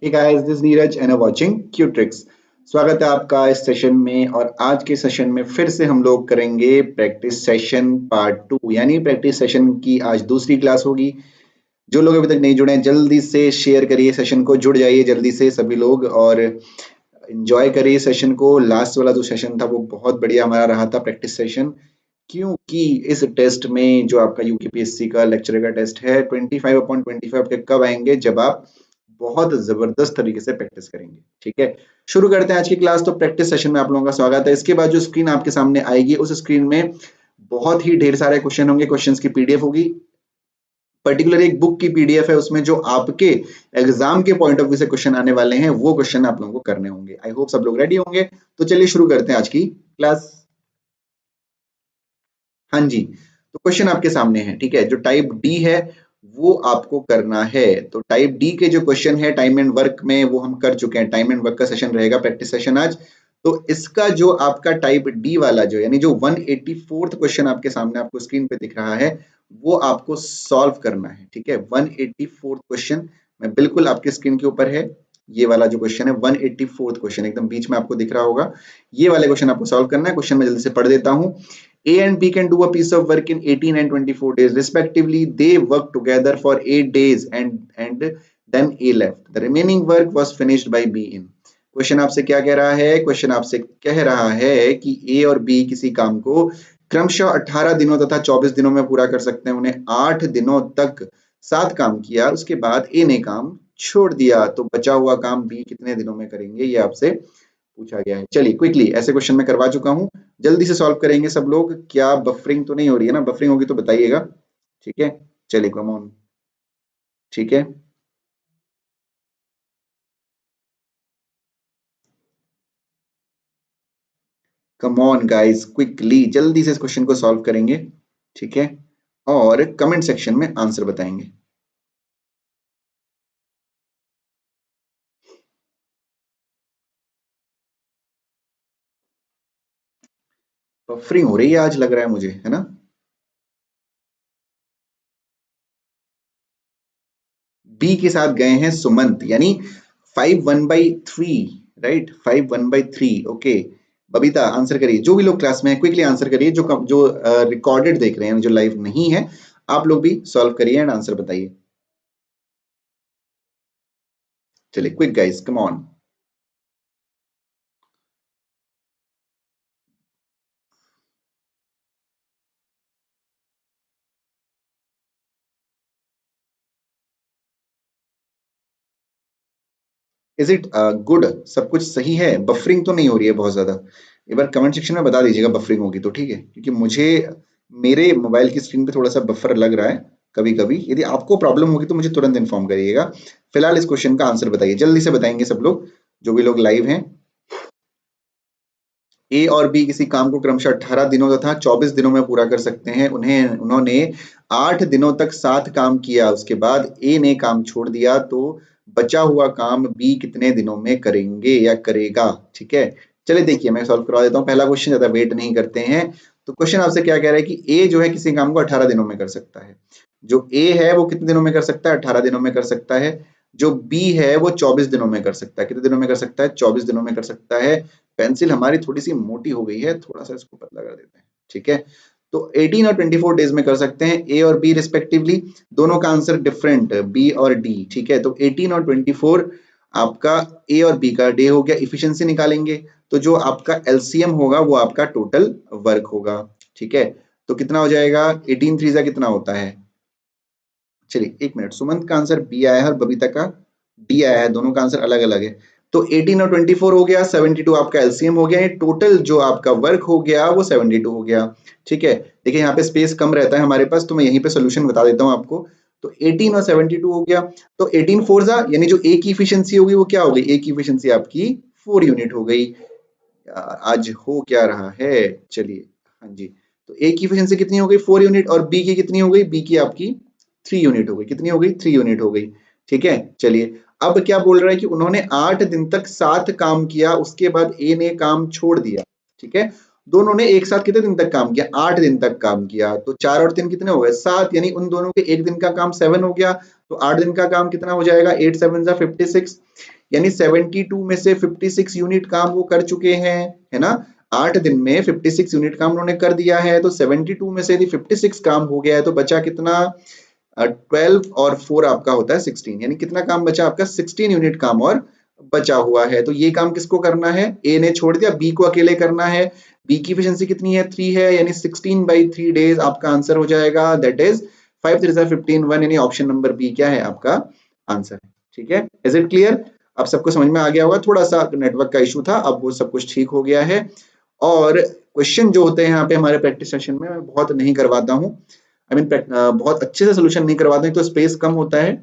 Hey guys, this is Neeraj and watching Q tricks. स्वागत है आपका इस सेशन में। और आज के सेशन में फिर से हम लोग करेंगे प्रैक्टिस सेशन पार्ट 2, यानी प्रैक्टिस सेशन की आज दूसरी क्लास होगी। जो लोग अभी तक नहीं जुड़े हैं जल्दी से शेयर करिए सेशन को, जुड़ जाइए जल्दी से सभी लोग और एंजॉय करिए सेशन को। लास्ट वाला जो सेशन था वो बहुत बढ़िया हमारा रहा था प्रैक्टिस सेशन, क्योंकि इस टेस्ट में जो आपका यूकेपीएससी का लेक्चर का टेस्ट है 25/25 आपके कब आएंगे, जब आप बहुत जबरदस्त तरीके से प्रैक्टिस करेंगे। ठीक है, शुरू करते हैं आज की क्लास। तो प्रैक्टिस सेशन में आप लोगों का स्वागत है। इसके बाद जो स्क्रीन आपके सामने आएगी उस स्क्रीन में बहुत ही ढेर सारे क्वेश्चन होंगे, क्वेश्चंस की पीडीएफ होगी। पर्टिकुलर एक बुक की पीडीएफ है, उसमें जो आपके एग्जाम के पॉइंट ऑफ व्यू से क्वेश्चन आने वाले हैं वो क्वेश्चन आप लोगों को करने होंगे। आई होप सब लोग रेडी होंगे। तो चलिए शुरू करते हैं आज की क्लास। हाँ जी, तो क्वेश्चन आपके सामने है। ठीक है, जो टाइप डी है वो आपको करना है। तो टाइप डी के जो क्वेश्चन है टाइम एंड वर्क में वो हम कर चुके हैं। टाइम एंड वर्क का सेशन रहेगा, प्रैक्टिस सेशन आज। तो इसका जो आपका टाइप डी वाला जो यानी जो 184th क्वेश्चन आपके सामने आपको स्क्रीन पे दिख रहा है वो आपको सॉल्व करना है। ठीक है, 184th क्वेश्चन मैं बिल्कुल आपके स्क्रीन के ऊपर है। ये वाला जो क्वेश्चन है 184th क्वेश्चन एकदम बीच में आपको दिख रहा होगा। ये वाले क्वेश्चन आपको सॉल्व करना है। क्वेश्चन मैं जल्दी से पढ़ देता हूँ। A and B can do a piece of work in 18 and 24 days respectively. They worked together for 8 days and then A left. The remaining work was finished by B in. Question आपसे क्या कह रहा है? Question आपसे कह रहा है कि A और B किसी काम को क्रमशः 18 दिनों तथा 24 दिनों में पूरा कर सकते हैं। उन्हें 8 दिनों तक साथ काम किया, उसके बाद A ने काम छोड़ दिया, तो बचा हुआ काम B कितने दिनों में करेंगे, ये आपसे पूछा गया है। चलिए क्विकली, ऐसे क्वेश्चन मैं करवा चुका हूं, जल्दी से सॉल्व करेंगे सब लोग। क्या बफरिंग तो नहीं हो रही है ना? बफरिंग होगी तो बताइएगा। ठीक है, चलिए कम ऑन। ठीक है, कम ऑन गाइस, क्विकली जल्दी से इस क्वेश्चन को सॉल्व करेंगे। ठीक है, और कमेंट सेक्शन में आंसर बताएंगे। बफरिंग हो रही है आज, लग रहा है मुझे, है ना? बी के साथ गए हैं सुमंत, यानी 5/1/3, राइट? 5/1/3, ओके। बबीता आंसर करिए, जो भी लोग क्लास में है क्विकली आंसर करिए। जो रिकॉर्डेड देख रहे हैं, जो लाइव नहीं है, आप लोग भी सॉल्व करिए एंड आंसर बताइए। चलिए quick guys, come on. Is it good? सब कुछ सही है? बफरिंग तो नहीं हो रही है बहुत ज्यादा? एक बार कमेंट सेक्शन में बता दीजिएगा बफरिंग होगी तो, ठीक है? क्योंकि मुझे मेरे मोबाइल की स्क्रीन पे थोड़ा सा बफर लग रहा है कभी कभी। यदि आपको प्रॉब्लम होगी तो मुझे तुरंत इन्फॉर्म करिएगा। फिलहाल इस क्वेश्चन का आंसर बताइए, जल्दी से बताएंगे सब लोग, जो भी लोग लाइव हैं। ए और बी किसी काम को क्रमशः 18 दिनों तथा 24 दिनों में पूरा कर सकते हैं। उन्होंने 8 दिनों तक साथ काम किया, उसके बाद ए ने काम छोड़ दिया, तो बचा हुआ काम बी कितने दिनों में करेंगे या करेगा? ठीक है, चलिए देखिए मैं सॉल्व करवा देता हूँ पहला क्वेश्चन, ज्यादा वेट नहीं करते हैं। तो क्वेश्चन आपसे क्या कह रहा है कि ए जो है किसी काम को 18 दिनों में कर सकता है। जो ए है वो कितने दिनों में कर सकता है? 18 दिनों में कर सकता है। जो बी है वो 24 दिनों में कर सकता है। कितने दिनों में कर सकता है? 24 दिनों में कर सकता है। पेंसिल हमारी थोड़ी सी मोटी हो गई है, थोड़ा सा इसको पतला कर देते हैं। ठीक है, तो 18 और 24 डेज में कर सकते हैं ए और बी रिस्पेक्टिवली। दोनों का आंसर डिफरेंट, बी और डी। ठीक है, तो 18 और 24 आपका ए और बी का डे हो गया। इफिशिएंसी निकालेंगे तो जो आपका एलसीएम होगा वो आपका टोटल वर्क होगा। ठीक है, तो कितना हो जाएगा? 18 थ्री जा कितना होता है? चलिए एक मिनट, सुमंत का आंसर बी आया है और बबीता का डी आया है, दोनों का आंसर अलग अलग है। तो 18 और 24 हो गया, 72 आपका एलसीएम हो गया, ये टोटल जो आपका वर्क हो गया वो 72 हो गया। ठीक है, देखिए यहाँ पे स्पेस कम रहता है हमारे पास, तो मैं यहीं पे सोल्यूशन बता देता हूँ आपको। तो 18 और 72 हो गया, तो 18 फोर जा यानी जो ए की इफिशियंसी होगी वो क्या हो गई? ए की इफिशियंसी आपकी 4 यूनिट हो गई। आज हो क्या रहा है? चलिए, हाँ जी, तो ए की एफिशिएंसी कितनी हो गई? 4 यूनिट। और बी की कितनी हो गई? बी की आपकी 3 यूनिट हो गई। कितनी हो गई? 3 यूनिट हो गई। ठीक है, चलिए अब क्या बोल रहा है कि उन्होंने 8 दिन तक साथ काम किया, उसके बाद ए ने काम छोड़ दिया। ठीक है, दोनों ने एक साथ कितने दिन तक काम किया? 8 दिन तक काम किया। तो 4 और 3 कितने हो गए? 7, यानी उन दोनों के एक दिन का काम 7 हो गया। तो 8 दिन का काम कितना हो जाएगा? 8 7 जा 56, यानी 72 में से 56 यूनिट काम वो कर चुके हैं, है ना? 8 दिन में 56 यूनिट काम उन्होंने कर दिया है। तो 72 में से यदि 56 काम हो गया है तो बचा कितना? 12 और 4 आपका होता है 16, यानी कितना काम बचा आपका? 16 यूनिट काम और बचा हुआ है। तो ये काम किसको करना है? ए ने छोड़ दिया, बी को अकेले करना है। बी की एफिशिएंसी कितनी है? 3 है, यानी 16/3 डेज आपका आंसर हो जाएगा। दैट इज 5 3 15 1, यानी ऑप्शन नंबर बी क्या है आपका आंसर है। ठीक है, इज इट क्लियर? अब सबको समझ में आ गया होगा। थोड़ा सा नेटवर्क का इशू था, अब वो सब कुछ ठीक हो गया है। और क्वेश्चन जो होते हैं यहाँ पे हमारे प्रैक्टिस सेशन में, मैं बहुत नहीं करवाता हूँ। आई मीन बहुत अच्छे से सोल्यूशन नहीं करवाते हैं, तो स्पेस कम होता है।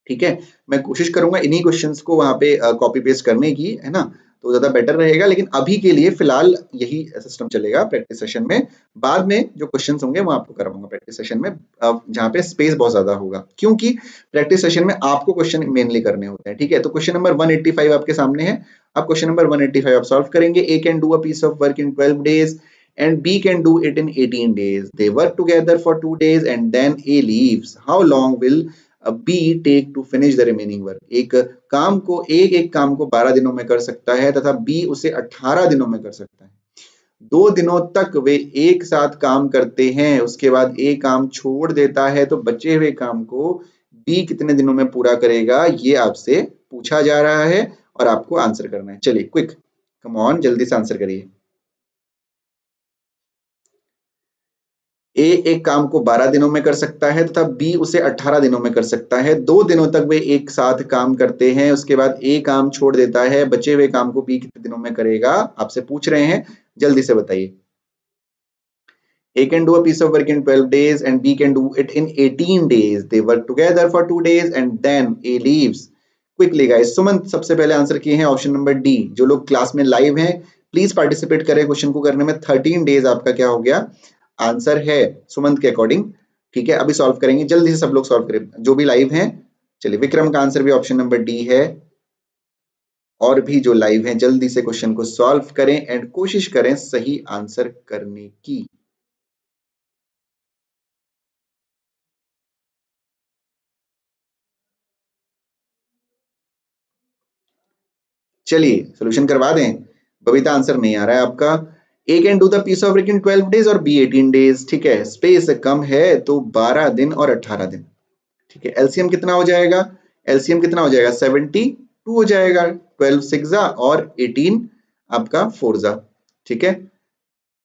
ठीक है, मैं कोशिश करूंगा इन्हीं क्वेश्चंस को वहां पे कॉपी पेस्ट करने की, है ना? तो ज्यादा बेटर रहेगा। लेकिन अभी के लिए फिलहाल यही सिस्टम चलेगा प्रैक्टिस सेशन में। बाद में जो क्वेश्चंस होंगे वो आपको करवाऊंगा प्रैक्टिस सेशन में, जहाँ पे स्पेस बहुत ज्यादा होगा, क्योंकि प्रैक्टिस सेशन में आपको क्वेश्चन मेनली करने होते हैं। ठीक है, तो क्वेश्चन नंबर 185 आपके सामने है। अब क्वेश्चन नंबर 185 आप सॉल्व करेंगे। A can do a piece of work in 12 days and B can do it in 18 days. They work together for 2 days and then A leaves. How long will B take to finish the remaining work? एक काम को एक काम को 12 दिनों में कर सकता है तथा बी उसे 18 दिनों में कर सकता है। 2 दिनों तक वे एक साथ काम करते हैं, उसके बाद ए काम छोड़ देता है, तो बचे हुए काम को बी कितने दिनों में पूरा करेगा, ये आपसे पूछा जा रहा है और आपको आंसर करना है। चलिए क्विक, कम ऑन, जल्दी से आंसर करिए। ए एक काम को 12 दिनों में कर सकता है तथा बी उसे 18 दिनों में कर सकता है। 2 दिनों तक वे एक साथ काम करते हैं, उसके बाद ए काम छोड़ देता है, बचे हुए काम को बी कितने दिनों में करेगा? आपसे पूछ रहे हैं, जल्दी से बताइए। A can do a piece of work in 12 days and B can do it in 18 days. They work together for 2 days and then A leaves. Quickly guys, सुमन सबसे पहले आंसर किए हैं ऑप्शन नंबर डी। जो लोग class में live हैं please participate करें question को करने में। 13 डेज आपका क्या हो गया? आंसर है सुमंत के अकॉर्डिंग। ठीक है, अभी सॉल्व करेंगे, जल्दी से सब लोग सॉल्व करें जो भी लाइव हैं। चलिए, विक्रम का आंसर भी ऑप्शन नंबर डी है। और भी जो लाइव हैं जल्दी से क्वेश्चन को सॉल्व करें एंड कोशिश करें सही आंसर करने की। चलिए सोल्यूशन करवा दें। बबीता आंसर नहीं आ रहा है आपका। A can do the piece of work in 12 days और बी 18 डेज। ठीक है, स्पेस कम है तो 12 दिन और 18 दिन। ठीक है, एलसीएम कितना हो जाएगा? एलसीएम कितना हो जाएगा? 72 हो जाएगा। 12 सिक्स और 18 आपका 4 ठीक है।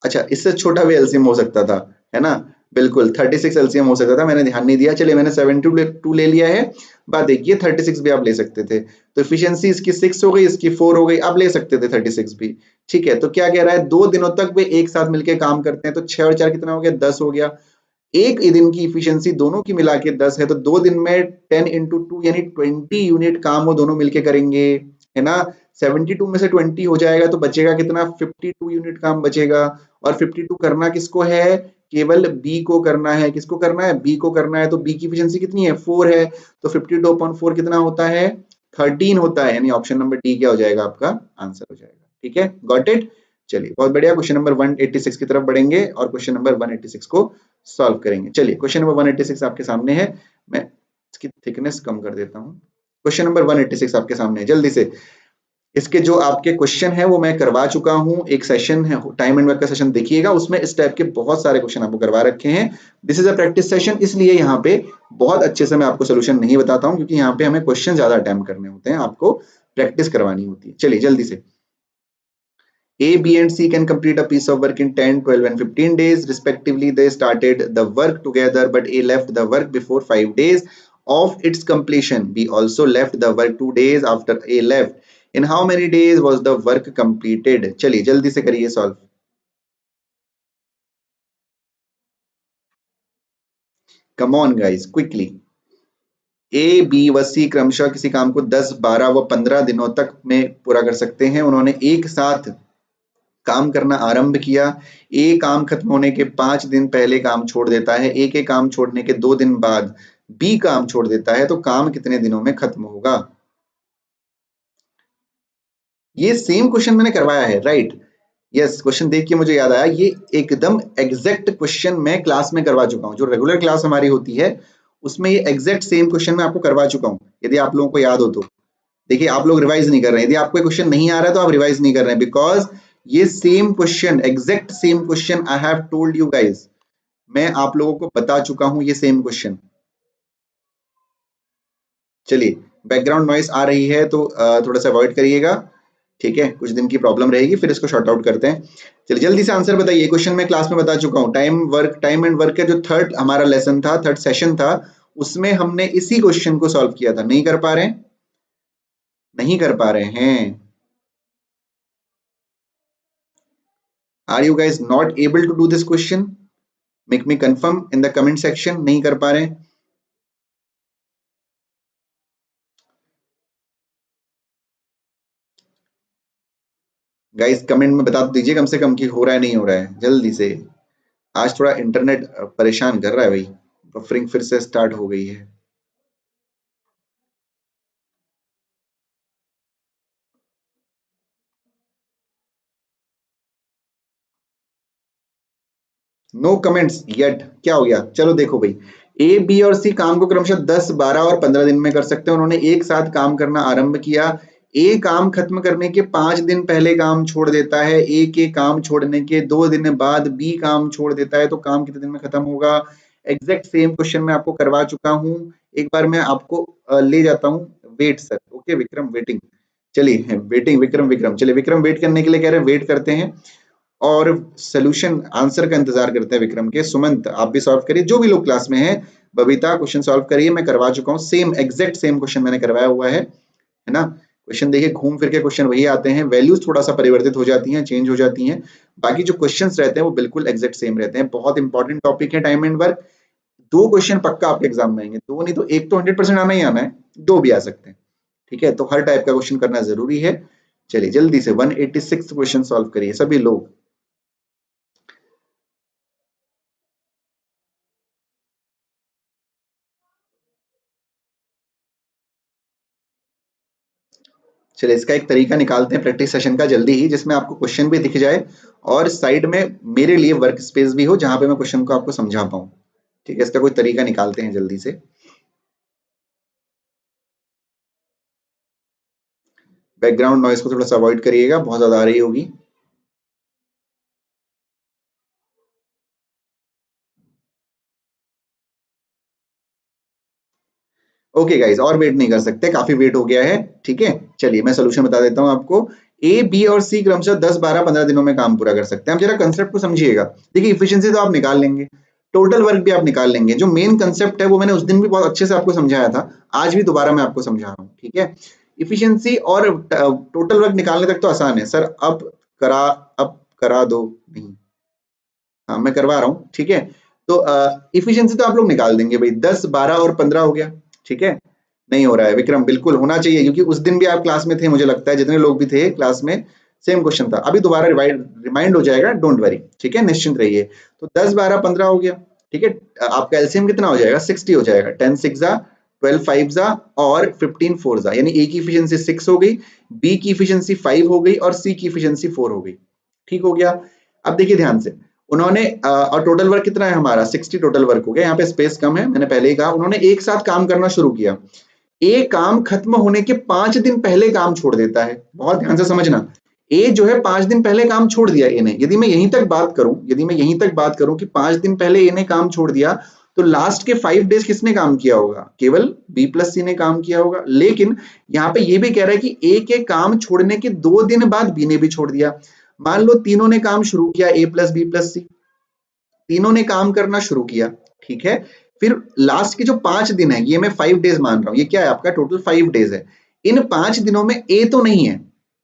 अच्छा, इससे छोटा भी एलसीएम हो सकता था, है ना? बिल्कुल 36 एलसीएम हो सकता था, मैंने ध्यान नहीं दिया। चलिए, मैंने 72 ले लिया है। बात देखिए, 36 भी आप ले सकते थे। तो इफिशियंसी इसकी 6 हो गई, इसकी 4 हो गई, आप ले सकते थे 36 भी। ठीक है, तो क्या कह रहा है? 2 दिनों तक वे एक साथ मिलकर काम करते हैं, तो 6 और 4 कितना हो गया? 10 हो गया। एक दिन की इफिशियंसी दोनों की मिला के 10 है, तो 2 दिन में 10 इंटू 2 यानी 20 यूनिट काम वो दोनों मिलके करेंगे, है ना? 72 में से 20 हो जाएगा तो बचेगा कितना? 52 यूनिट काम बचेगा। और 52 करना किसको है? केवल बी को करना है। किसको करना है? बी को करना है। तो बी की एफिशिएंसी कितनी है? 4 है। तो 52/4 कितना होता है? 13 होता है, यानी ऑप्शन नंबर डी क्या हो जाएगा? आपका आंसर हो जाएगा। ठीक है, गॉट इट? चलिए, बहुत बढ़िया। क्वेश्चन नंबर 186 की तरफ बढ़ेंगे और क्वेश्चन नंबर 186 को सॉल्व करेंगे। चलिए, क्वेश्चन नंबर 186 आपके सामने है। मैं इसकी थिकनेस कम कर देता हूँ। क्वेश्चन नंबर 186 आपके सामने है। जल्दी से इसके जो आपके क्वेश्चन है वो मैं करवा चुका हूँ। एक सेशन है, टाइम एंड वर्क का सेशन देखिएगा, उसमें इस टाइप के बहुत सारे क्वेश्चन आपको करवा रखे हैं। This is a practice session, इसलिए यहाँ पे बहुत अच्छे से मैं आपको सोल्यूशन नहीं बताता हूँ, क्योंकि यहाँ पे हमें क्वेश्चन ज्यादा अटेम्प्ट करने होते हैं, आपको प्रैक्टिस करवानी होती है। चलिए जल्दी से, A, B, and C can complete a piece of work in 10, 12, and 15 days. Respectively, they started the work together, but A left the work before 5 days of its completion. B also left the work 2 days after A left. In how many days was the work completed? चलिए जल्दी से करिए solve. Come on guys, quickly. A, B व C क्रमशः किसी काम को 10, 12 व 15 दिनों तक में पूरा कर सकते हैं। उन्होंने एक साथ काम करना आरंभ किया। ए काम खत्म होने के 5 दिन पहले काम छोड़ देता है। ए के काम छोड़ने के 2 दिन बाद बी काम छोड़ देता है, तो काम कितने दिनों में खत्म होगा? ये सेम क्वेश्चन मैंने करवाया है, राइट? यस, क्वेश्चन देख के मुझे याद आया, ये एकदम एग्जैक्ट क्वेश्चन मैं क्लास में करवा चुका हूँ। जो रेगुलर क्लास हमारी होती है उसमें ये एग्जैक्ट सेम क्वेश्चन मैं आपको करवा चुका हूँ, यदि आप लोगों को याद हो तो। देखिए, आप लोग रिवाइज नहीं कर रहे हैं, यदि आपको क्वेश्चन नहीं आ रहा है तो आप रिवाइज नहीं कर रहे हैं, बिकॉज ये same question, exact same question I have told you guys, मैं आप लोगों को बता चुका हूं ये सेम क्वेश्चन। चलिए, बैकग्राउंड नॉइस आ रही है तो थोड़ा सा अवॉइड करिएगा, ठीक है, कुछ दिन की प्रॉब्लम रहेगी, फिर इसको शॉर्ट आउट करते हैं। चलिए जल्दी से आंसर बताइए, क्वेश्चन मैं क्लास में बता चुका हूँ। टाइम एंड वर्क का जो थर्ड हमारा लेसन था, थर्ड सेशन था, उसमें हमने इसी क्वेश्चन को सॉल्व किया था। नहीं कर पा रहे हैं? नहीं कर पा रहे हैं? Are you guys not able to do this question? Make me confirm in the comment section. नहीं कर पा रहे हैं? गाइस कमेंट में बता तो दीजिए कम से कम कि हो रहा है नहीं हो रहा है, जल्दी से। आज थोड़ा इंटरनेट परेशान कर रहा है भाई, बफरिंग फिर से स्टार्ट हो गई है। नो कमेंट्स येट, क्या हो गया? चलो देखो भाई, ए बी और सी काम को क्रमशः 10, 12 और 15 दिन में कर सकते हैं। उन्होंने एक साथ काम करना आरंभ किया। ए काम खत्म करने के 5 दिन पहले काम छोड़ देता है, ए के काम छोड़ने के 2 दिन बाद बी काम छोड़ देता है, तो काम कितने दिन में खत्म होगा? एग्जैक्ट सेम क्वेश्चन मैं आपको करवा चुका हूँ। एक बार मैं आपको ले जाता हूँ। Wait sir, okay Vikram waiting. चलिए वेटिंग विक्रम, चलिए विक्रम वेट करने के लिए कह रहे हैं, वेट करते हैं और सोल्यूशन आंसर का इंतजार करते हैं विक्रम के। सुमंत आप भी सॉल्व करिए, जो भी लोग क्लास में हैं। बबीता क्वेश्चन सॉल्व करिए, मैं करवा चुका हूँ, सेम एग्जैक्ट सेम क्वेश्चन मैंने करवाया हुआ है ना। क्वेश्चन देखिए, घूम फिर के क्वेश्चन वही आते हैं, वैल्यूज थोड़ा सा परिवर्तित हो जाती हैं, चेंज हो जाती हैं, बाकी जो क्वेश्चंस रहते हैं वो बिल्कुल एग्जैक्ट सेम रहते हैं। बहुत इंपॉर्टेंट टॉपिक है टाइम एंड वर्क। 2 क्वेश्चन पक्का आपके एग्जाम में आएंगे, 2 नहीं तो 1 तो 100% आना ही आना है, 2 भी आ सकते हैं, ठीक है। तो हर टाइप का क्वेश्चन करना जरूरी है। चलिए जल्दी से 186 क्वेश्चन सॉल्व करिए सभी लोग। चलिए इसका एक तरीका निकालते हैं प्रैक्टिस सेशन का जल्दी ही, जिसमें आपको क्वेश्चन भी दिख जाए और साइड में मेरे लिए वर्क स्पेस भी हो जहां पे मैं क्वेश्चन को आपको समझा पाऊं, ठीक है। इसका कोई तरीका निकालते हैं जल्दी से। बैकग्राउंड नॉइस को थोड़ा सा अवॉइड करिएगा, बहुत ज्यादा आ रही होगी। ओके गाइस, और वेट नहीं कर सकते, काफी वेट हो गया है, ठीक है। चलिए मैं सोल्यूशन बता देता हूं आपको। ए बी और सी क्रमशः 10, 12, 15 दिनों में काम पूरा कर सकते हैं। अब जरा कंसेप्ट को समझिएगा। देखिए इफिशिएंसी तो आप निकाल लेंगे, टोटल वर्क भी आप निकाल लेंगे। जो मेन कंसेप्ट है वो मैंने उस दिन भी बहुत अच्छे से आपको समझाया था, आज भी दोबारा मैं आपको समझा रहा हूँ, ठीक है। इफिशियंसी और टोटल वर्क निकालने तक तो आसान है सर, करा अब करा दो नहीं, हाँ मैं करवा रहा हूँ, ठीक है। तो इफिशियंसी तो आप लोग निकाल देंगे भाई, 10, 12 और 15 हो गया, ठीक है। नहीं हो रहा है विक्रम, बिल्कुल होना चाहिए, क्योंकि उस दिन भी आप क्लास में थे, मुझे लगता है जितने लोग भी थे क्लास में सेम क्वेश्चन था। अभी दोबारा रिमाइंड हो जाएगा, डोंट वरी, ठीक है, निश्चिंत रहिए। तो 10, 12, 15 हो गया, ठीक है। आपका एलसीएम कितना हो जाएगा? 60 हो जाएगा। 10 6 जा, 12 5 जा और 15 4 जा, यानी ए की इफिशियंसी 6 हो गई, बी की इफिशियंसी 5 हो गई और सी की इफिशियंसी 4 हो गई, ठीक हो गया। अब देखिए ध्यान से, उन्होंने और टोटल वर्क कितना है हमारा? 60 टोटल वर्क हो गया। यहाँ पे स्पेस कम है, मैंने पहले ही कहा। उन्होंने एक साथ काम करना शुरू किया। ए काम खत्म होने के 5 दिन पहले काम छोड़ देता है, बहुत ध्यान से समझना। ए जो है 5 दिन पहले काम छोड़ दिया ए ने। यदि मैं यहीं तक बात करूं, कि 5 दिन पहले ए ने काम छोड़ दिया, तो लास्ट के 5 डेज किसने काम किया होगा? केवल बी प्लस सी ने काम किया होगा। लेकिन यहाँ पे ये भी कह रहा है कि ए के काम छोड़ने के 2 दिन बाद बी ने भी छोड़ दिया। मान लो तीनों ने काम शुरू किया, ए प्लस बी प्लस सी, तीनों ने काम करना शुरू किया, ठीक है। फिर लास्ट के जो 5 दिन है, ये मैं 5 डेज मान रहा हूं, ये क्या है आपका? टोटल 5 डेज है। इन 5 दिनों में ए तो नहीं है,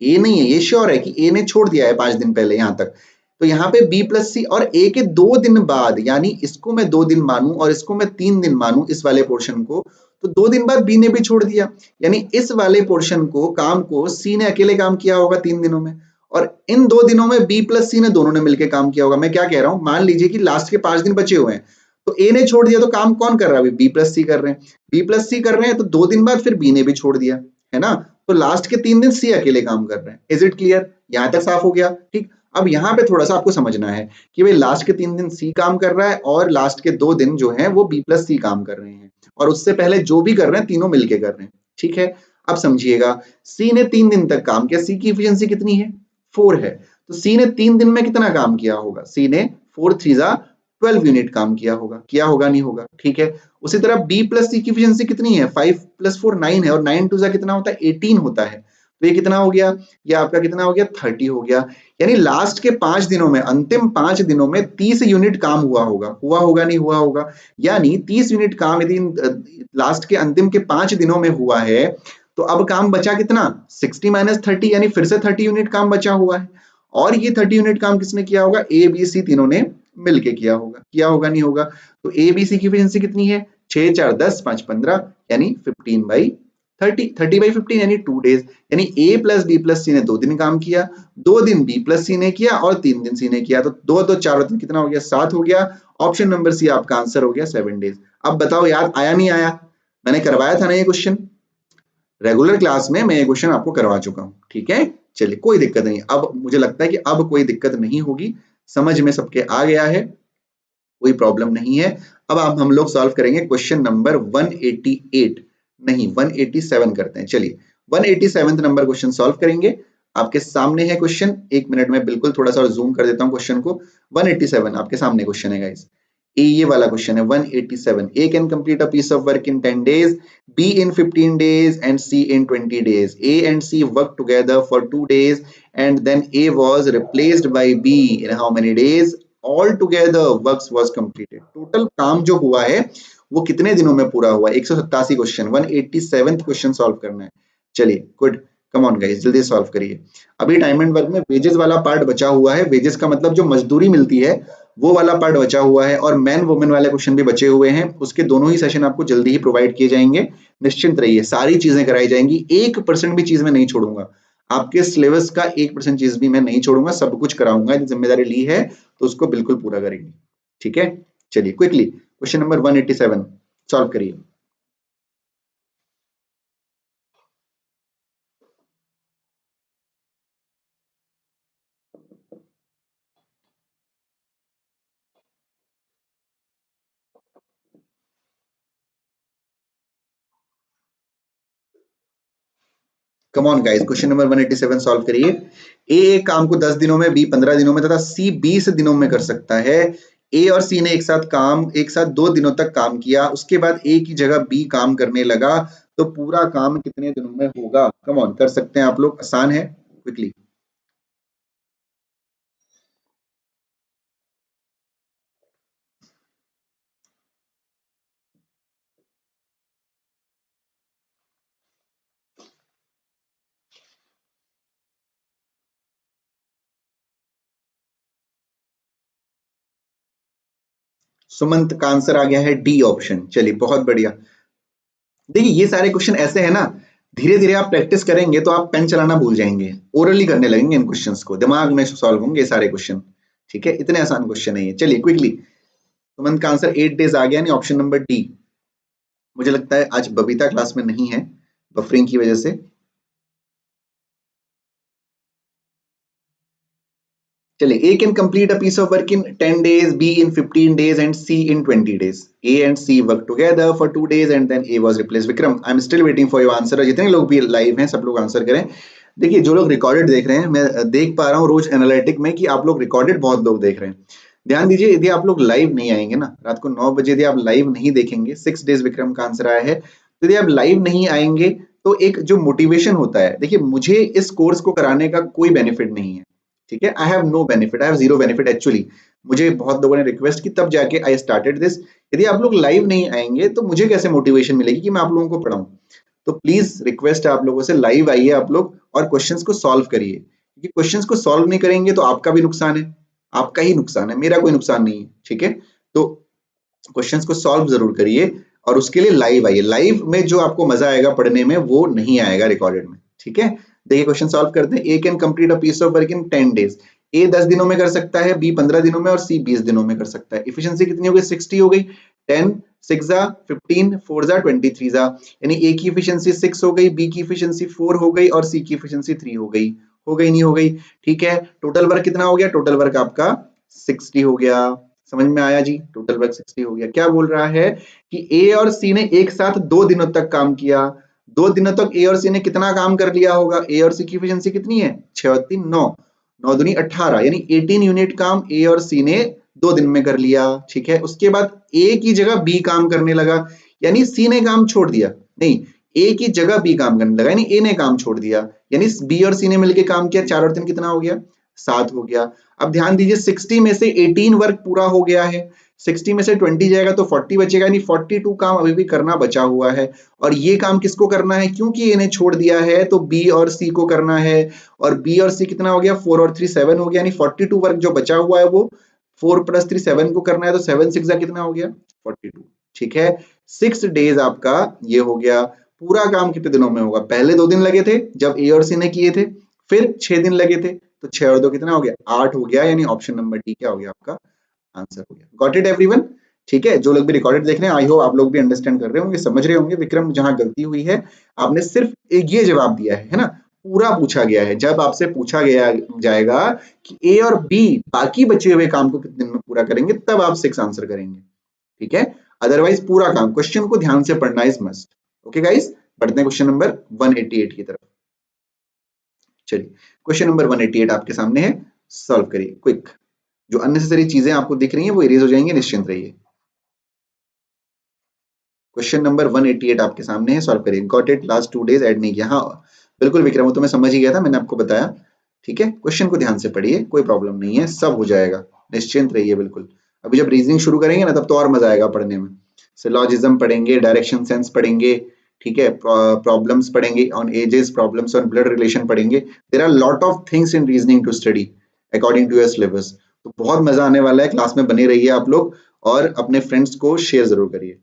ए नहीं है, ये श्योर है कि ए ने छोड़ दिया है 5 दिन पहले यहां तक। तो यहाँ पे बी प्लस सी और ए के 2 दिन बाद, यानी इसको मैं 2 दिन मानूं और इसको मैं 3 दिन मानूं, इस वाले पोर्शन को, तो 2 दिन बाद बी ने भी छोड़ दिया। यानी इस वाले पोर्शन को, काम को सी ने अकेले काम किया होगा 3 दिनों में, और इन 2 दिनों में बी प्लस सी ने दोनों ने मिलकर काम किया होगा। मैं क्या कह रहा हूं, मान लीजिए कि लास्ट के 5 दिन बचे हुए हैं, तो ए ने छोड़ दिया, तो काम कौन कर रहा है? बी प्लस सी कर रहे हैं। बी प्लस सी कर रहे हैं तो 2 दिन बाद फिर बी ने भी छोड़ दिया, है ना। तो लास्ट के 3 दिन सी अकेले काम कर रहे हैं। Is it clear? यहां तक साफ हो गया, ठीक। अब यहाँ पे थोड़ा सा आपको समझना है कि भाई लास्ट के 3 दिन सी काम कर रहा है और लास्ट के 2 दिन जो है वो बी प्लस सी काम कर रहे हैं, और उससे पहले जो भी कर रहे हैं तीनों मिलके कर रहे हैं। ठीक है, अब समझिएगा, सी ने 3 दिन तक काम किया, सी की इफिशियंसी कितनी है, 4 है, तो सी ने 3 दिन में कितना काम किया होगा, सी ने 4 3 जा 12 यूनिट काम किया होगा नहीं होगा। ठीक है, उसी तरह बी प्लस सी की इफिशियंसी कितनी है, 5 + 4 9 है, और 9 2 जा कितना होता है, 18 होता है, तो ये कितना हो गया, ये आपका कितना हो गया, 30 हो गया। यानी लास्ट के 5 दिनों में, अंतिम 5 दिनों में 30 यूनिट काम हुआ होगा नहीं हुआ होगा, यानी 30 यूनिट काम यदि लास्ट के अंतिम के 5 दिनों में हुआ है, तो अब काम बचा कितना, 60 - 30, यानी फिर से 30 यूनिट काम बचा हुआ है, और ये 30 यूनिट काम किसने किया होगा, ए बी सी तीनों ने मिलके किया होगा नहीं होगा। तो ए बी सी की एफिशिएंसी कितनी है, 6 4 10 5 15, यानी 15/30, 30/15 यानी 2 डेज, यानी ए प्लस बी प्लस सी ने 2 दिन काम किया, 2 दिन बी प्लस सी ने किया और 3 दिन सी ने किया, तो 2 2 4 3 कितना हो गया, 7 हो गया। ऑप्शन नंबर सी आपका आंसर हो गया 7 डेज। अब बताओ याद आया नहीं आया, मैंने करवाया था ना ये क्वेश्चन, रेगुलर क्लास में मैं ये क्वेश्चन आपको करवा चुका हूं। ठीक है, चलिए कोई दिक्कत नहीं, अब मुझे लगता है कि अब कोई दिक्कत नहीं होगी, समझ में सबके आ गया है, कोई प्रॉब्लम नहीं है। अब हम लोग सॉल्व करेंगे क्वेश्चन नंबर 188, नहीं 187 करते हैं। चलिए 187 नंबर क्वेश्चन सॉल्व करेंगे, आपके सामने है क्वेश्चन, 1 मिनट में बिल्कुल थोड़ा सा जूम कर देता हूं क्वेश्चन को। 187 आपके सामने क्वेश्चन है गाइस, ये वाला क्वेश्चन है 187। A can complete a piece of work in 10 days, B in 15 days and C in 20 days. A and C work together for 2 days and then A was replaced by B in how many days, all together works was completed. Total काम जो हुआ है वो कितने दिनों में पूरा हुआ, 187 क्वेश्चन, 187 क्वेश्चन सॉल्व करना है। चलिए गुड, कम ऑन गाइस जल्दी सॉल्व करिए। अभी टाइम एंड वर्क में वेजेस वाला पार्ट बचा हुआ है, वेजेस का मतलब जो मजदूरी मिलती है वो वाला पार्ट बचा हुआ है, और मैन वुमेन वाले क्वेश्चन भी बचे हुए हैं, उसके दोनों ही सेशन आपको जल्दी ही प्रोवाइड किए जाएंगे, निश्चिंत रहिए, सारी चीजें कराई जाएंगी, 1% भी चीज में नहीं छोड़ूंगा, आपके सिलेबस का 1% चीज भी मैं नहीं छोड़ूंगा, सब कुछ कराऊंगा, जिम्मेदारी ली है तो उसको बिल्कुल पूरा करेंगे। ठीक है, चलिए क्विकली क्वेश्चन नंबर 187 सॉल्व करिए। Come on guys, question number 187 solve करिए। ए एक काम को 10 दिनों में, बी 15 दिनों में तथा सी 20 दिनों में कर सकता है। ए और सी ने एक साथ 2 दिनों तक काम किया, उसके बाद ए की जगह बी काम करने लगा, तो पूरा काम कितने दिनों में होगा। कम ऑन, कर सकते हैं आप लोग, आसान है, क्विकली। सुमंत का आंसर आ गया है डी ऑप्शन। चलिए बहुत बढ़िया। देखिए ये सारे क्वेश्चन ऐसे है ना, धीरे धीरे आप प्रैक्टिस करेंगे तो आप पेन चलाना भूल जाएंगे, ओरली करने लगेंगे इन क्वेश्चंस को, दिमाग में सॉल्व होंगे सारे क्वेश्चन। ठीक है, इतने आसान क्वेश्चन है ये। चलिए क्विकली, सुमंत का आंसर 8 डेज आ गया, नहीं ऑप्शन नंबर डी। मुझे लगता है आज बबीता क्लास में नहीं है, बफरिंग की वजह से। चलिए, A can complete a piece of work in 10 days, B in 15 days and C in 20 days. A and C worked together for 2 days and then A was replaced. Vikram, I am still waiting for your answer. जितने लोग भी live हैं सब लोग answer करें। देखिए जो लोग रिकॉर्डेड देख रहे हैं, मैं देख पा रहा हूँ रोज एनालिटिक में कि आप लोग रिकॉर्डेड बहुत लोग देख रहे हैं। ध्यान दीजिए, यदि आप लोग लाइव नहीं आएंगे ना, रात को 9 बजे यदि आप लाइव नहीं देखेंगे, 6 डेज विक्रम का आंसर आया है, तो यदि आप लाइव नहीं आएंगे तो एक जो मोटिवेशन होता है, देखिए मुझे इस कोर्स को कराने का कोई बेनिफिट नहीं है। ठीक है, I have no benefit, I have zero benefit actually. मुझे बहुत लोगों ने रिक्वेस्ट की तब जाके आई स्टार्टेड दिस। यदि आप लोग लाइव नहीं आएंगे तो मुझे कैसे मोटिवेशन मिलेगी कि मैं आप लोगों को पढ़ाऊं। तो प्लीज रिक्वेस्ट है आप लोगों से, लाइव आइए आप लोग और क्वेश्चंस को सॉल्व करिए, क्योंकि क्वेश्चंस को सॉल्व नहीं करेंगे तो आपका भी नुकसान है, आपका ही नुकसान है, मेरा कोई नुकसान नहीं है। ठीक है, तो क्वेश्चंस को सॉल्व जरूर करिए, और उसके लिए लाइव आइए। लाइव में जो आपको मजा आएगा पढ़ने में वो नहीं आएगा रिकॉर्डेड में। ठीक है, देखिए क्वेश्चन सॉल्व करते हैं। A can complete a piece of work in 10 days. A 10 दिनों में कर सकता है, बी 15 दिनों में और सी 20 दिनों में कर सकता है। इफिशिएंसी कितनी हो गई, 60 हो गई। 10 6 जा 15 4 जा 23 जा, यानी ए की इफिशिएंसी 6 हो गई, बी की इफिशिएंसी 4 हो गई और सी की इफिशिएंसी 3 हो गई। हो गई नहीं हो गई? ठीक है, टोटल वर्क कितना हो गया? टोटल वर्क आपका 60 हो गया। समझ में आया जी? टोटल वर्क 60 हो गया। क्या बोल रहा है कि ए और सी ने एक साथ 2 दिनों तक काम किया। 2 दिनों तक ए और सी ने कितना काम कर लिया होगा? ए और सी की एफिशिएंसी कितनी है? 6 और 3 9, 9 दूनी 18, यानी 18 यूनिट काम ए और सी ने 2 दिन में कर लिया। ठीक है, उसके बाद ए की जगह बी काम करने लगा, यानी सी ने काम छोड़ दिया, नहीं, ए की जगह बी काम करने लगा, यानी ए ने काम छोड़ दिया, यानी बी और सी ने मिलकर काम किया। 4 और 3 कितना हो गया? 7 हो गया। अब ध्यान दीजिए 60 में से 18 वर्क पूरा हो गया है, 60 में से 20 जाएगा तो 40 बचेगा, यानी 42 काम अभी भी करना बचा हुआ है। और ये काम किसको करना है? क्योंकि ए ने छोड़ दिया है तो बी और सी को करना है। और बी और सी कितना हो गया? 4 और 3 7 हो गया, यानी 42 वर्क जो बचा हुआ है वो 4 + 3 7 को करना है, तो 7 6 कितना हो गया? 42। ठीक है, 6 डेज आपका ये हो गया। पूरा काम कितने दिनों में होगा? पहले 2 दिन लगे थे जब ए और सी ने किए थे, फिर 6 दिन लगे थे, तो 6 और 2 कितना हो गया? 8 हो गया, यानी ऑप्शन नंबर डी क्या हो गया? आपका आंसर हो गया। Got it everyone? ठीक है, जो लोग भी रिकॉर्डेड देख रहे हैं, आई होप आप लोग भी अंडरस्टैंड कर रहे होंगे, समझ रहे होंगे विक्रम जहां गलती हुई है। आपने सिर्फ एक ये जवाब दिया है ना, पूरा पूछा गया है। जब आपसे पूछा गया जाएगा कि ए और बी बाकी बचे हुए काम को कितने दिन में पूरा करेंगे, तब आप 6 आंसर करेंगे। ठीक है, अदरवाइज पूरा काम, क्वेश्चन को ध्यान से पढ़ना इज मस्ट। ओके गाइस, बढ़ते हैं क्वेश्चन नंबर 188 की तरफ। चलिए, क्वेश्चन नंबर 188 आपके सामने है, सॉल्व करिए क्विक। जो अननेसेसरी चीजें आपको दिख रही हैं वो इरेज हो जाएंगे, निश्चिंत रहिए। क्वेश्चन नंबर 188 आपके सामने है, सॉल्व करिए। Got it? Last 2 days add नहीं किया? हाँ बिल्कुल विक्रम, वो तो मैं समझ ही गया था, मैंने आपको बताया। ठीक है, क्वेश्चन को ध्यान से पढ़िए, कोई प्रॉब्लम नहीं है, सब हो जाएगा, निश्चिंत रहिए बिल्कुल। अभी जब रीजनिंग शुरू करेंगे ना, तब तो और मजा आएगा पढ़ने में। सिलॉजिज्म पढ़ेंगे, डायरेक्शन सेंस पढ़ेंगे, ठीक है, प्रॉब्लम्स पढ़ेंगे on ages, problems on blood relation पढ़ेंगे। There are lot of things in reasoning to study according to your syllabus. तो बहुत मजा आने वाला है, क्लास में बने रहिए आप लोग और अपने फ्रेंड्स को शेयर जरूर करिए।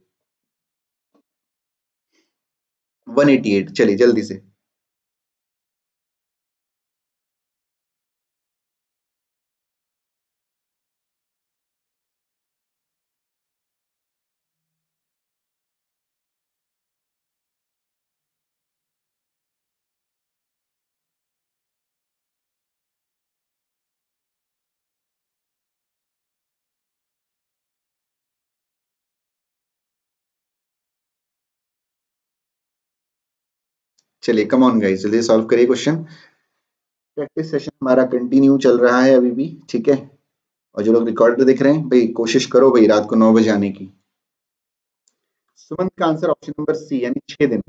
188, चलिए जल्दी से। चलिए कम ऑन गाइस, जल्दी सॉल्व करिए क्वेश्चन। प्रैक्टिस सेशन हमारा कंटिन्यू चल रहा है अभी भी, ठीक है। और जो लोग रिकॉर्ड देख रहे हैं भाई, कोशिश करो भाई रात को 9 बजे आने की। सुमंत का आंसर ऑप्शन नंबर सी, यानी 6 दिन।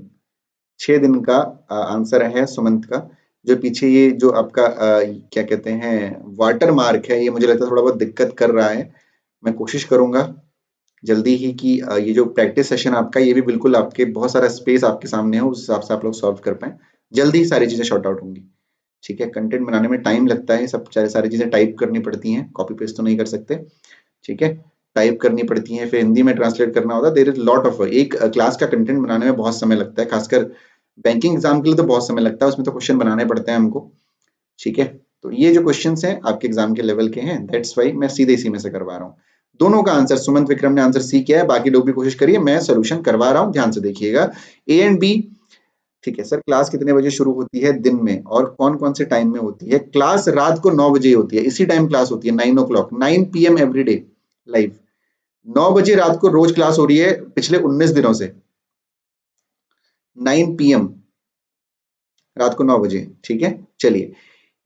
6 दिन का आंसर है सुमंत का। जो पीछे ये जो आपका क्या कहते हैं वाटर मार्क है, ये मुझे लगता है थोड़ा बहुत दिक्कत कर रहा है। मैं कोशिश करूंगा जल्दी ही कि ये जो प्रैक्टिस सेशन आपका, ये भी बिल्कुल आपके बहुत सारा स्पेस आपके सामने हो, उस हिसाब से आप लोग सॉल्व कर पाए। जल्दी ही सारी चीजें शॉर्ट आउट होंगी। ठीक है, कंटेंट बनाने में टाइम लगता है, सब सारी चीजें टाइप करनी पड़ती हैं, कॉपी पेस्ट तो नहीं कर सकते। ठीक है, टाइप करनी पड़ती हैं, फिर हिंदी में ट्रांसलेट करना होता है। देयर इज लॉट ऑफ, एक क्लास का कंटेंट बनाने में बहुत समय लगता है, खासकर बैंकिंग एग्जाम के लिए तो बहुत समय लगता है, उसमें तो क्वेश्चन बनाने पड़ते हैं हमको। ठीक है, तो ये जो क्वेश्चंस हैं आपके एग्जाम के लेवल के हैं, दैट्स वाई मैं सीधे इसी में से करवा रहा हूँ। दोनों का आंसर सुमंत विक्रम ने आंसर सी किया है, बाकी लोग भी कोशिश करिए, मैं सोल्यूशन करवा रहा हूँ, ध्यान से देखिएगा। A and B. ठीक है सर, क्लास कितने बजे शुरू होती है दिन में और कौन कौन से टाइम में होती है? क्लास रात को 9 बजे होती है, इसी टाइम क्लास होती है, 9 o'clock, 9 PM every day live. 9 बजे रात को रोज क्लास हो रही है पिछले 19 दिनों से, 9 PM रात को 9 बजे। ठीक है, चलिए।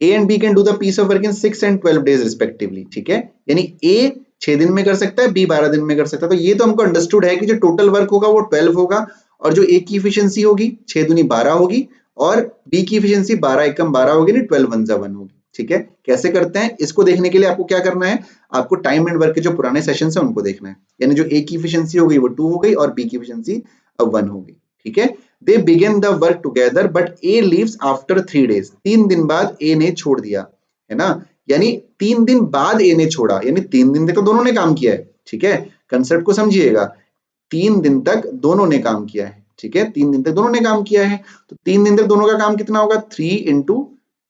A and B can do the piece of work in 6 and 12 days respectively. ठीक है, यानी ए 6 दिन में कर सकता है, बी 12 दिन में कर सकता है। तो ये तो हमको अंडरस्टूड है कि जो टोटल वर्क होगा वो 12 होगा, और जो ए की इफिशियंसी होगी 6 दूनी 12 होगी, और बी की इफिशियंसी 12 एकम 12 होगी, नहीं 12 1 1 होगी। ठीक है, कैसे करते हैं इसको देखने के लिए आपको क्या करना है? आपको टाइम एंड वर्क के जो पुराने सेशन है उनको देखना है, यानी जो ए की इफिशियंसी हो गई वो 2 हो गई और बी की इफिशियंसी अब 1 हो गई। ठीक है, they begin the work together but A leaves after 3 days। 3 दिन बाद ए ने छोड़ दिया, है ना, यानी 3 दिन बाद ए ने छोड़ा, यानी 3 दिन तक तो दोनों ने काम किया है। ठीक है, कंसेप्ट को समझिएगा, 3 दिन तक दोनों ने काम किया है। ठीक है, 3 दिन तक दोनों ने काम किया है, तो 3 दिन तक दोनों का काम कितना होगा? 3 into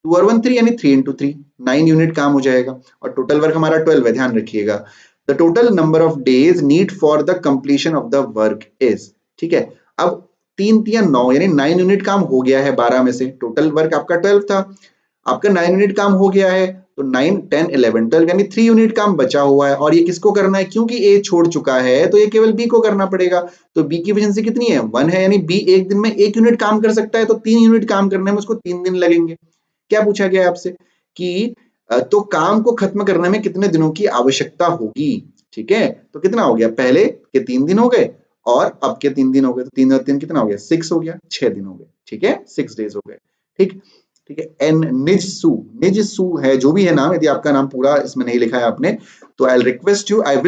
2 और 1 3, यानी 3 into 3, 9 यूनिट काम हो जाएगा। और टोटल वर्क हमारा 12 है, ध्यान रखिएगा। The total number of days need for the completion of the work is. ठीक है, अब 3 3 9, यानी 9 यूनिट काम हो गया है 12 में से, टोटल वर्क आपका 12 था। आपका 9 यूनिट काम हो गया है, तो 9, 10, 11, 12 यानी 3 यूनिट काम बचा हुआ है, और ये किसको करना है, क्योंकि ए छोड़ चुका है तो ये केवल बी को करना पड़ेगा। तो बी की एफिशिएंसी कितनी है, 1 है, यानी बी एक दिन में 1 यूनिट काम कर सकता है, तो 3 यूनिट काम करने में उसको 3 दिन लगेंगे। क्या पूछा गया है आपसे कि तो काम को खत्म करने में कितने दिनों की आवश्यकता होगी। ठीक है, तो कितना हो गया, पहले के 3 दिन हो गए और अब के 3 दिन हो गए, तो 3 और 3 कितना हो गया, 6 हो गया, 6 दिन हो गए। ठीक है, 6 डेज हो गए। ठीक, ठीक है। एन निजसू, निजसू है जो भी है नाम, यदि आपका नाम पूरा इसमें नहीं लिखा है आपने, तो I will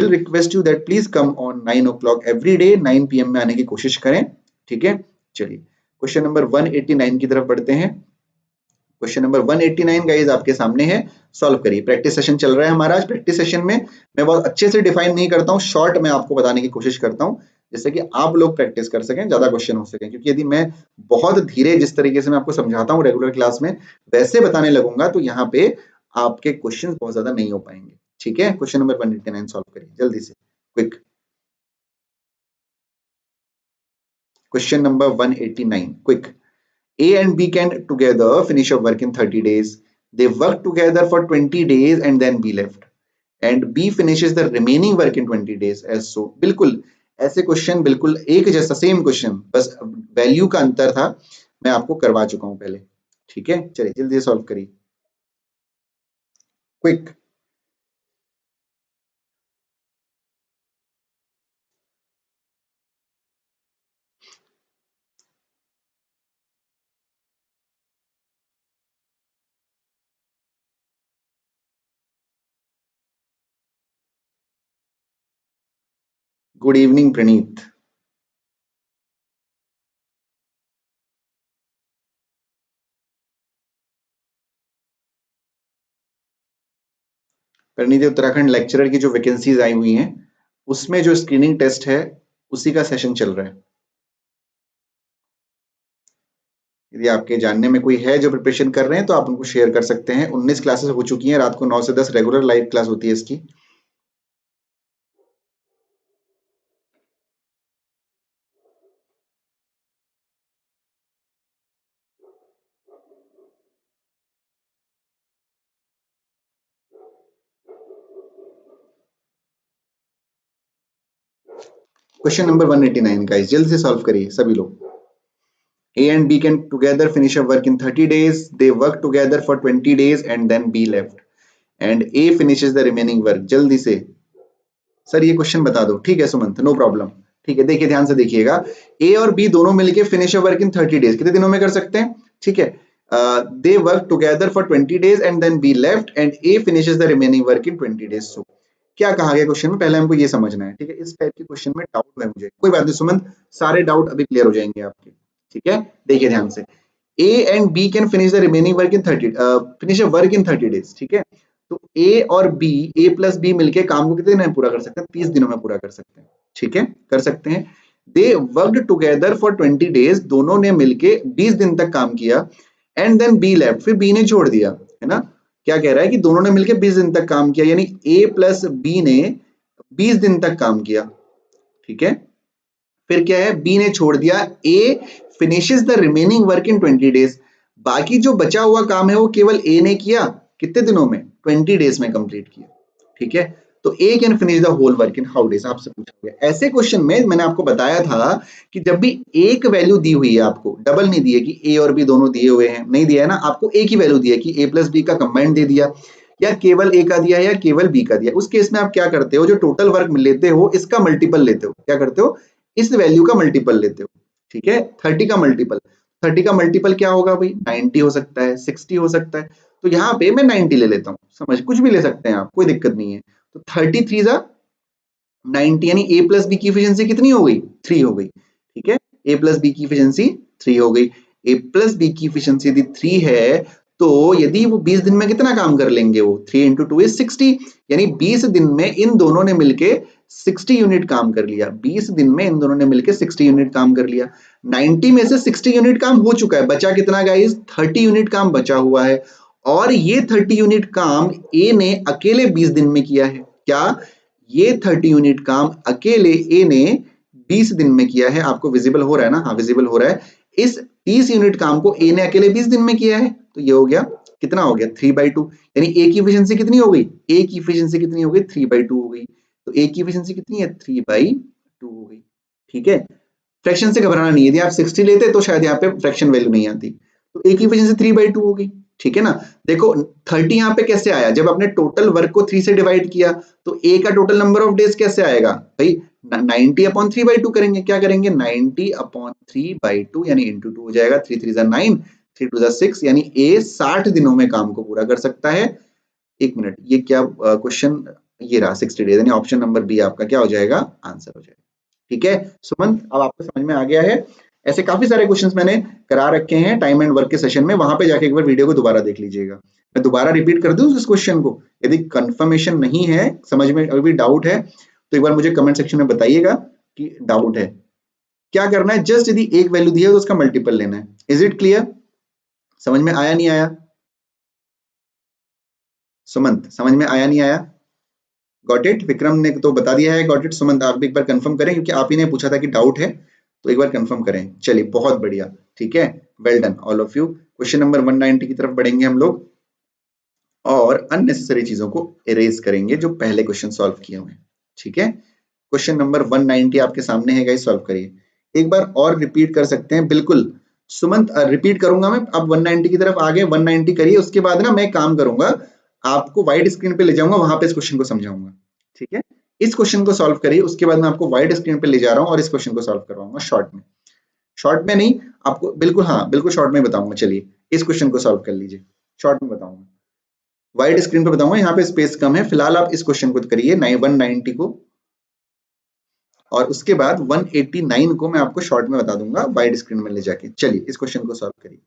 request you that please come on 9 o'clock every day, 9 PM में आने की कोशिश करें। ठीक है, चलिए क्वेश्चन नंबर 189 की तरफ बढ़ते हैं। क्वेश्चन नंबर 189 गाइस आपके सामने है, सॉल्व करिए। प्रैक्टिस सेशन चल रहा है हमारा आज। प्रैक्टिस सेशन में मैं बहुत अच्छे से डिफाइन नहीं करता हूँ, शॉर्ट में आपको बताने की कोशिश करता हूँ, जिससे कि आप लोग प्रैक्टिस कर सकें, ज्यादा क्वेश्चन हो सकें। क्योंकि यदि मैं बहुत धीरे जिस तरीके से मैं आपको समझाता हूँ रेगुलर क्लास में वैसे बताने लगूंगा, तो यहाँ पे आपके क्वेश्चन बहुत ज्यादा नहीं हो पाएंगे। ठीक है, क्वेश्चन नंबर 189 सॉल्व करिए जल्दी से, quick. Question number 189, quick. A and B can together finish a work in 30 days. They work together for 20 days and then B left. And B finishes the remaining work in 20 days as so. बिल्कुल ऐसे question बिल्कुल एक जैसा same question, बस value का अंतर था, मैं आपको करवा चुका हूं पहले। ठीक है, चलिए जल्दी से सॉल्व करिए, क्विक। गुड इवनिंग प्रणीत। प्रणीत उत्तराखंड लेक्चरर की जो वैकेंसीज आई हुई हैं उसमें जो स्क्रीनिंग टेस्ट है उसी का सेशन चल रहा है। यदि आपके जानने में कोई है जो प्रिपरेशन कर रहे हैं तो आप उनको शेयर कर सकते हैं। 19 क्लासेस हो चुकी हैं, रात को 9 से 10 रेगुलर लाइव क्लास होती है इसकी। क्वेश्चन नंबर 189 गाइस, जल्द से सॉल्व करिए सभी लोग। A and B can together finish a work in 30 days. They work together for 20 days and then B left. And A finishes the remaining work. जल्दी से सर ये क्वेश्चन बता दो। ठीक है सुमंत, नो प्रॉब्लम। ठीक है, देखिए ध्यान से देखिएगा, ए और बी दोनों मिलके finish a work in 30 days, कितने दिनों में कर सकते हैं। ठीक है, they work together for 20 days and then B left and A finishes the remaining work in 20 days. So क्या कहा गया क्वेश्चन में, पहले हमको ये समझना है। ठीक है, इस टाइप के क्वेश्चन में डाउट है मुझे, कोई बात नहीं सुमंत, सारे डाउट अभी क्लियर हो जाएंगे आपके। ठीक है, देखिए ध्यान से, A and B can finish the remaining work in 30, finish a work in 30 days. ठीक है, तो ए और बी, ए प्लस बी मिलके काम को कितने दिन में पूरा कर सकते हैं, 30 दिनों में पूरा कर सकते हैं। ठीक है, कर सकते हैं। They worked together for 20 days, दोनों ने मिलके 20 दिन तक काम किया, एंड देन बी लेफ्ट, फिर बी ने छोड़ दिया, है ना। क्या कह रहा है कि दोनों ने मिलके 20 दिन तक काम किया, यानी ए प्लस बी ने 20 दिन तक काम किया। ठीक है, फिर क्या है, बी ने छोड़ दिया, A finishes the remaining work in 20 days, बाकी जो बचा हुआ काम है वो केवल ए ने किया, कितने दिनों में, 20 डेज में कंप्लीट किया। ठीक है, तो A can finish the whole work in how days, आपसे पूछा गया। ऐसे क्वेश्चन में मैंने आपको बताया था कि जब भी एक वैल्यू दी हुई है, आपको डबल नहीं दी है कि ए और बी दोनों दिए हुए हैं, नहीं दिया है ना, आपको एक ही वैल्यू दी है कि ए प्लस बी का कंबाइंड दे दिया, या केवल ए का दिया है या केवल बी का दिया। उस केस में आप क्या करते हो, जो टोटल वर्क लेते हो इसका मल्टीपल लेते हो, क्या करते हो, इस वैल्यू का मल्टीपल लेते हो। ठीक है, 30 का मल्टीपल, 30 का मल्टीपल क्या होगा भाई, 90 हो सकता है, 60 हो सकता है, तो यहाँ पे मैं 90 ले लेता हूँ, समझ, कुछ भी ले सकते हैं आप, कोई दिक्कत नहीं है। तो 33 जा 90, यानी ए प्लस बी की एफिशिएंसी कितनी हो गई, 3 हो गई। ठीक है, ए प्लस बी की एफिशिएंसी 3 हो गई। ए प्लस बी की एफिशिएंसी यदि 3 है, तो यदि वो 20 दिन में कितना काम कर लेंगे, वो 3 into 2 is 60, यानी 20 दिन में इन दोनों ने मिलके 60 यूनिट काम कर लिया। 20 दिन में इन दोनों ने मिलके 60 यूनिट काम कर लिया। 90 में से 60 यूनिट काम हो चुका है, बचा कितना गाइस, 30 यूनिट काम बचा हुआ है, और ये 30 यूनिट काम ए ने अकेले 20 दिन में किया है। क्या ये 30 यूनिट काम अकेले ए ने 20 दिन में किया है, आपको विजिबल हो रहा है ना, हाँ विजिबल हो रहा है। इस 30 यूनिट काम को ए ने अकेले 20 दिन में किया है, तो ये हो गया कितना हो गया 3/2, यानी ए की इफिशियंसी कितनी हो गई, ए की इफिशियंसी कितनी हो गई 3/2 हो गई। तो ए की इफिशियंसी कितनी है 3/2 हो गई। ठीक है, फ्रैक्शन से घबराना नहीं है, यदि आप 60 लेते तो शायद यहाँ पे फ्रैक्शन वैल्यू नहीं आती। तो ए की इफिशियंसी 3/2 हो गई। ठीक है ना, देखो 30 यहाँ पे कैसे आया, जब आपने टोटल वर्क को 3 से डिवाइड किया तो ए का टोटल नंबर ऑफ डेज कैसे आएगा भाई, 90/3/2 करेंगे, क्या करेंगे 90/3/2 यानी इंटू 2 हो जाएगा, 3 3 जा 9, 3 2 जा 6, यानी ए 60 दिनों में काम को पूरा कर सकता है। एक मिनट, ये क्या क्वेश्चन, ये रहा 60 डेज, यानी ऑप्शन नंबर बी आपका क्या हो जाएगा, आंसर हो जाएगा। ठीक है सुमंत, अब आपको समझ में आ गया है। ऐसे काफी सारे क्वेश्चंस मैंने करा रखे हैं टाइम एंड वर्क के सेशन में, वहां पे जाके एक बार वीडियो को दोबारा देख लीजिएगा। मैं दोबारा रिपीट कर दूं इस क्वेश्चन को, यदि कंफर्मेशन नहीं है, समझ में अभी भी डाउट है, तो एक बार मुझे कमेंट सेक्शन में बताइएगा कि डाउट है। क्या करना है, जस्ट यदि एक वैल्यू दी है तो उसका मल्टीपल लेना है। इज इट क्लियर, समझ में आया नहीं आया सुमंत, समझ में आया नहीं आया? गॉट इट, विक्रम ने तो बता दिया है गॉट इट। सुमंत आप भी एक बार कंफर्म करें, क्योंकि आप ही ने पूछा था कि डाउट है, तो एक बार कंफर्म करें। चलिए बहुत बढ़िया, ठीक है, well done all of you. Question number 190 की तरफ बढ़ेंगे हम लोग और अननेसेसरी चीजों को इरेज करेंगे जो पहले क्वेश्चन सॉल्व किए हुए हैं। ठीक है, क्वेश्चन नंबर 190 आपके सामने है गाइस, सॉल्व करिए। एक बार और रिपीट कर सकते हैं, बिल्कुल सुमंत रिपीट करूंगा मैं, अब 190 की तरफ आगे 190 करिए, उसके बाद ना मैं काम करूंगा, आपको वाइड स्क्रीन पे ले जाऊंगा, वहां पे इस क्वेश्चन को समझाऊंगा। ठीक है, इस क्वेश्चन को सॉल्व करिए, उसके बाद मैं आपको वाइड स्क्रीन पे ले जा रहा हूँ और इस क्वेश्चन को सॉल्व करवाऊंगा शॉर्ट में। शॉर्ट में नहीं, आपको बिल्कुल, हाँ बिल्कुल शॉर्ट में बताऊंगा। चलिए इस क्वेश्चन को सॉल्व कर लीजिए, शॉर्ट में बताऊंगा, वाइड स्क्रीन पे बताऊंगा, यहाँ पे स्पेस कम है। फिलहाल आप इस क्वेश्चन को करिए 190 को, और उसके बाद 189 को मैं आपको शॉर्ट में बता दूंगा वाइड स्क्रीन में ले जाके। चलिए इस क्वेश्चन को सॉल्व करिए।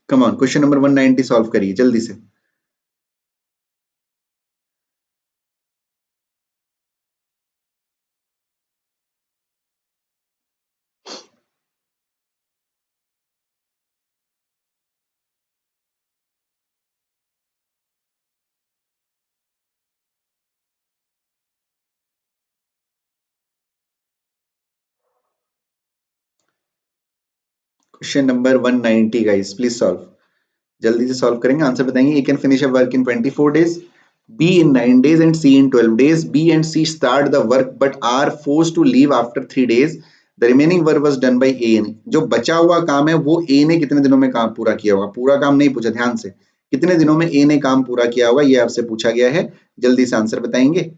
Come on, question number 190 solve करिए जल्दी से। Question number 190 guys, please solve, जल्दी से सॉल्व करेंगे, आंसर बताएंगे। A can finish a work in 24 days, B in 9 days and C in 12 days। B and C start the work but are forced to leave after 3 days। The remaining work was done by A. जो बचा हुआ काम है वो ए ने कितने दिनों में काम पूरा किया होगा, पूरा काम नहीं पूछा, ध्यान से, कितने दिनों में ए ने काम पूरा किया होगा ये आपसे पूछा गया है। जल्दी से आंसर बताएंगे।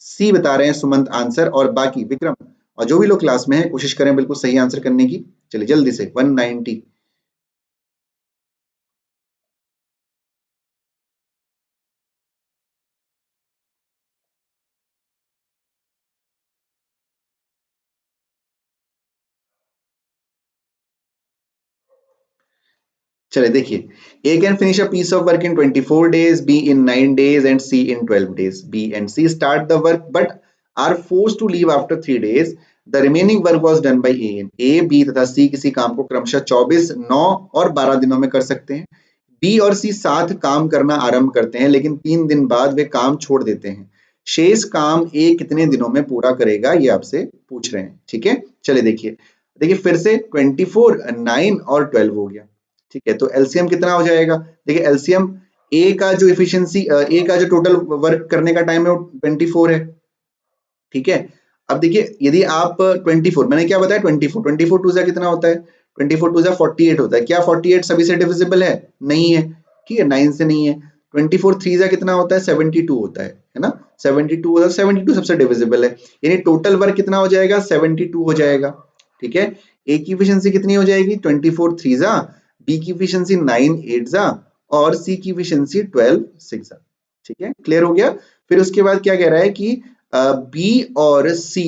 सी बता रहे हैं सुमंत आंसर, और बाकी विक्रम और जो भी लोग क्लास में है कोशिश करें बिल्कुल सही आंसर करने की। चलिए जल्दी से 190। चले देखिए, A can finish a piece of work in 24 days, B in 9 days and C in 12 days। B and C start the work but are forced to leave after 3 days। The remaining work was done by A. A, B तथा C किसी काम को क्रमशः 24, 9 और 12 दिनों में कर सकते हैं। बी और सी साथ काम करना आरंभ करते हैं, लेकिन 3 दिन बाद वे काम छोड़ देते हैं। शेष काम ए कितने दिनों में पूरा करेगा, ये आपसे पूछ रहे हैं। ठीक है, चलिए देखिए, देखिए फिर से 24, 9 और 12 हो गया। ठीक है, तो एलसीएम कितना हो जाएगा, देखिए एलसीएम ए का जो इफिशियंसी, ए का जो टोटल वर्क करने का टाइम है वो 24 है। ठीक है, अब देखिए यदि आप 24, मैंने क्या बताया 24, 24 टू जा कितना होता है, 24 टू जा 48 होता है। क्या 48 सभी से डिविजिबल है, नहीं है, ठीक है 9 से नहीं है। 24 थ्री जा कितना होता है 72 होता है ना, 72 होता है, 72 सबसे डिविजिबल है, यानी टोटल वर्क कितना हो जाएगा 72 हो जाएगा। ठीक है, ए की इफिशियंसी कितनी हो जाएगी 24 थ्री जा, बी की इफिशियंसी 9 8 जा, और सी की इफिशियंसी 12 6 जा। ठीक है, क्लियर हो गया। फिर उसके बाद क्या कह रहा है कि बी और सी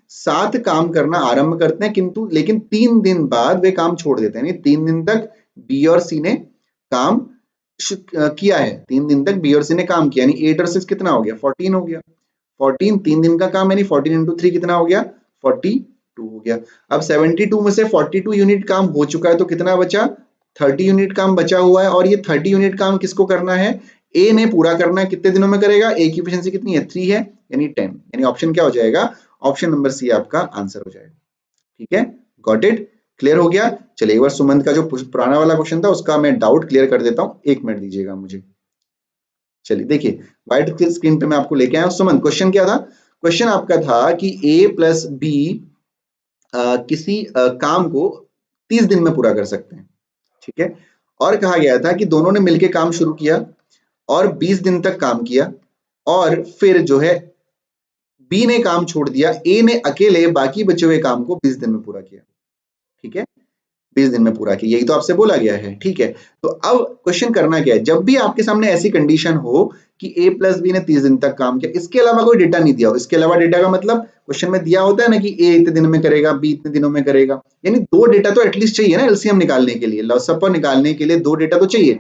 साथ काम करना आरंभ करते हैं, किंतु लेकिन 3 दिन बाद वे काम छोड़ देते हैं। 3 दिन तक बी और सी ने काम किया है, 3 दिन तक बी और सी ने काम किया, यानी 8 और 6 कितना हो गया 14 हो गया। 14 3 दिन का काम, यानी 14 इंटू 3 कितना हो गया 48। 2 हो गया। अब 72 में से 42 यूनिट काम हो चुका है तो कितना बचा? 30 यूनिट काम बचा हुआ है और ये 30 यूनिट काम किसको करना है? ए ने पूरा करना है। कितने दिनों में करेगा? ए की एफिशिएंसी कितनी है? 3 है, यानी 10, यानी ऑप्शन क्या हो जाएगा? ऑप्शन नंबर सी आपका आंसर हो जाएगा। ठीक है, गॉट इट, क्लियर हो गया। चलिए एक बार सुमंत का जो पुराना वाला क्वेश्चन था उसका मैं डाउट क्लियर कर देता हूँ, 1 मिनट दीजिएगा मुझे। चलिए देखिए, व्हाइट स्क्रीन पे मैं आपको लेके आया हूं। सुमंत, क्वेश्चन क्या था? क्वेश्चन आपका था कि ए प्लस बी किसी काम को 30 दिन में पूरा कर सकते हैं, ठीक है। और कहा गया था कि दोनों ने मिलकर काम शुरू किया और 20 दिन तक काम किया और फिर जो है बी ने काम छोड़ दिया, ए ने अकेले बाकी बचे हुए काम को 20 दिन में पूरा किया, ठीक है। 20 दिन में पूरा किया, यही तो आपसे बोला गया है, ठीक है। तो अब क्वेश्चन करना क्या है? जब भी आपके सामने ऐसी कंडीशन हो कि ए प्लस बी ने 30 दिन तक काम किया, इसके अलावा कोई डेटा नहीं दिया हो, इसके अलावा डेटा का मतलब क्वेश्चन में दिया होता है ना कि ए इतने दिन में करेगा, बी इतने दिनों में करेगा, यानी 2 डेटा तो एटलीस्ट चाहिए ना एलसीएम निकालने के लिए, लॉसअप निकालने के लिए 2 डेटा तो चाहिए।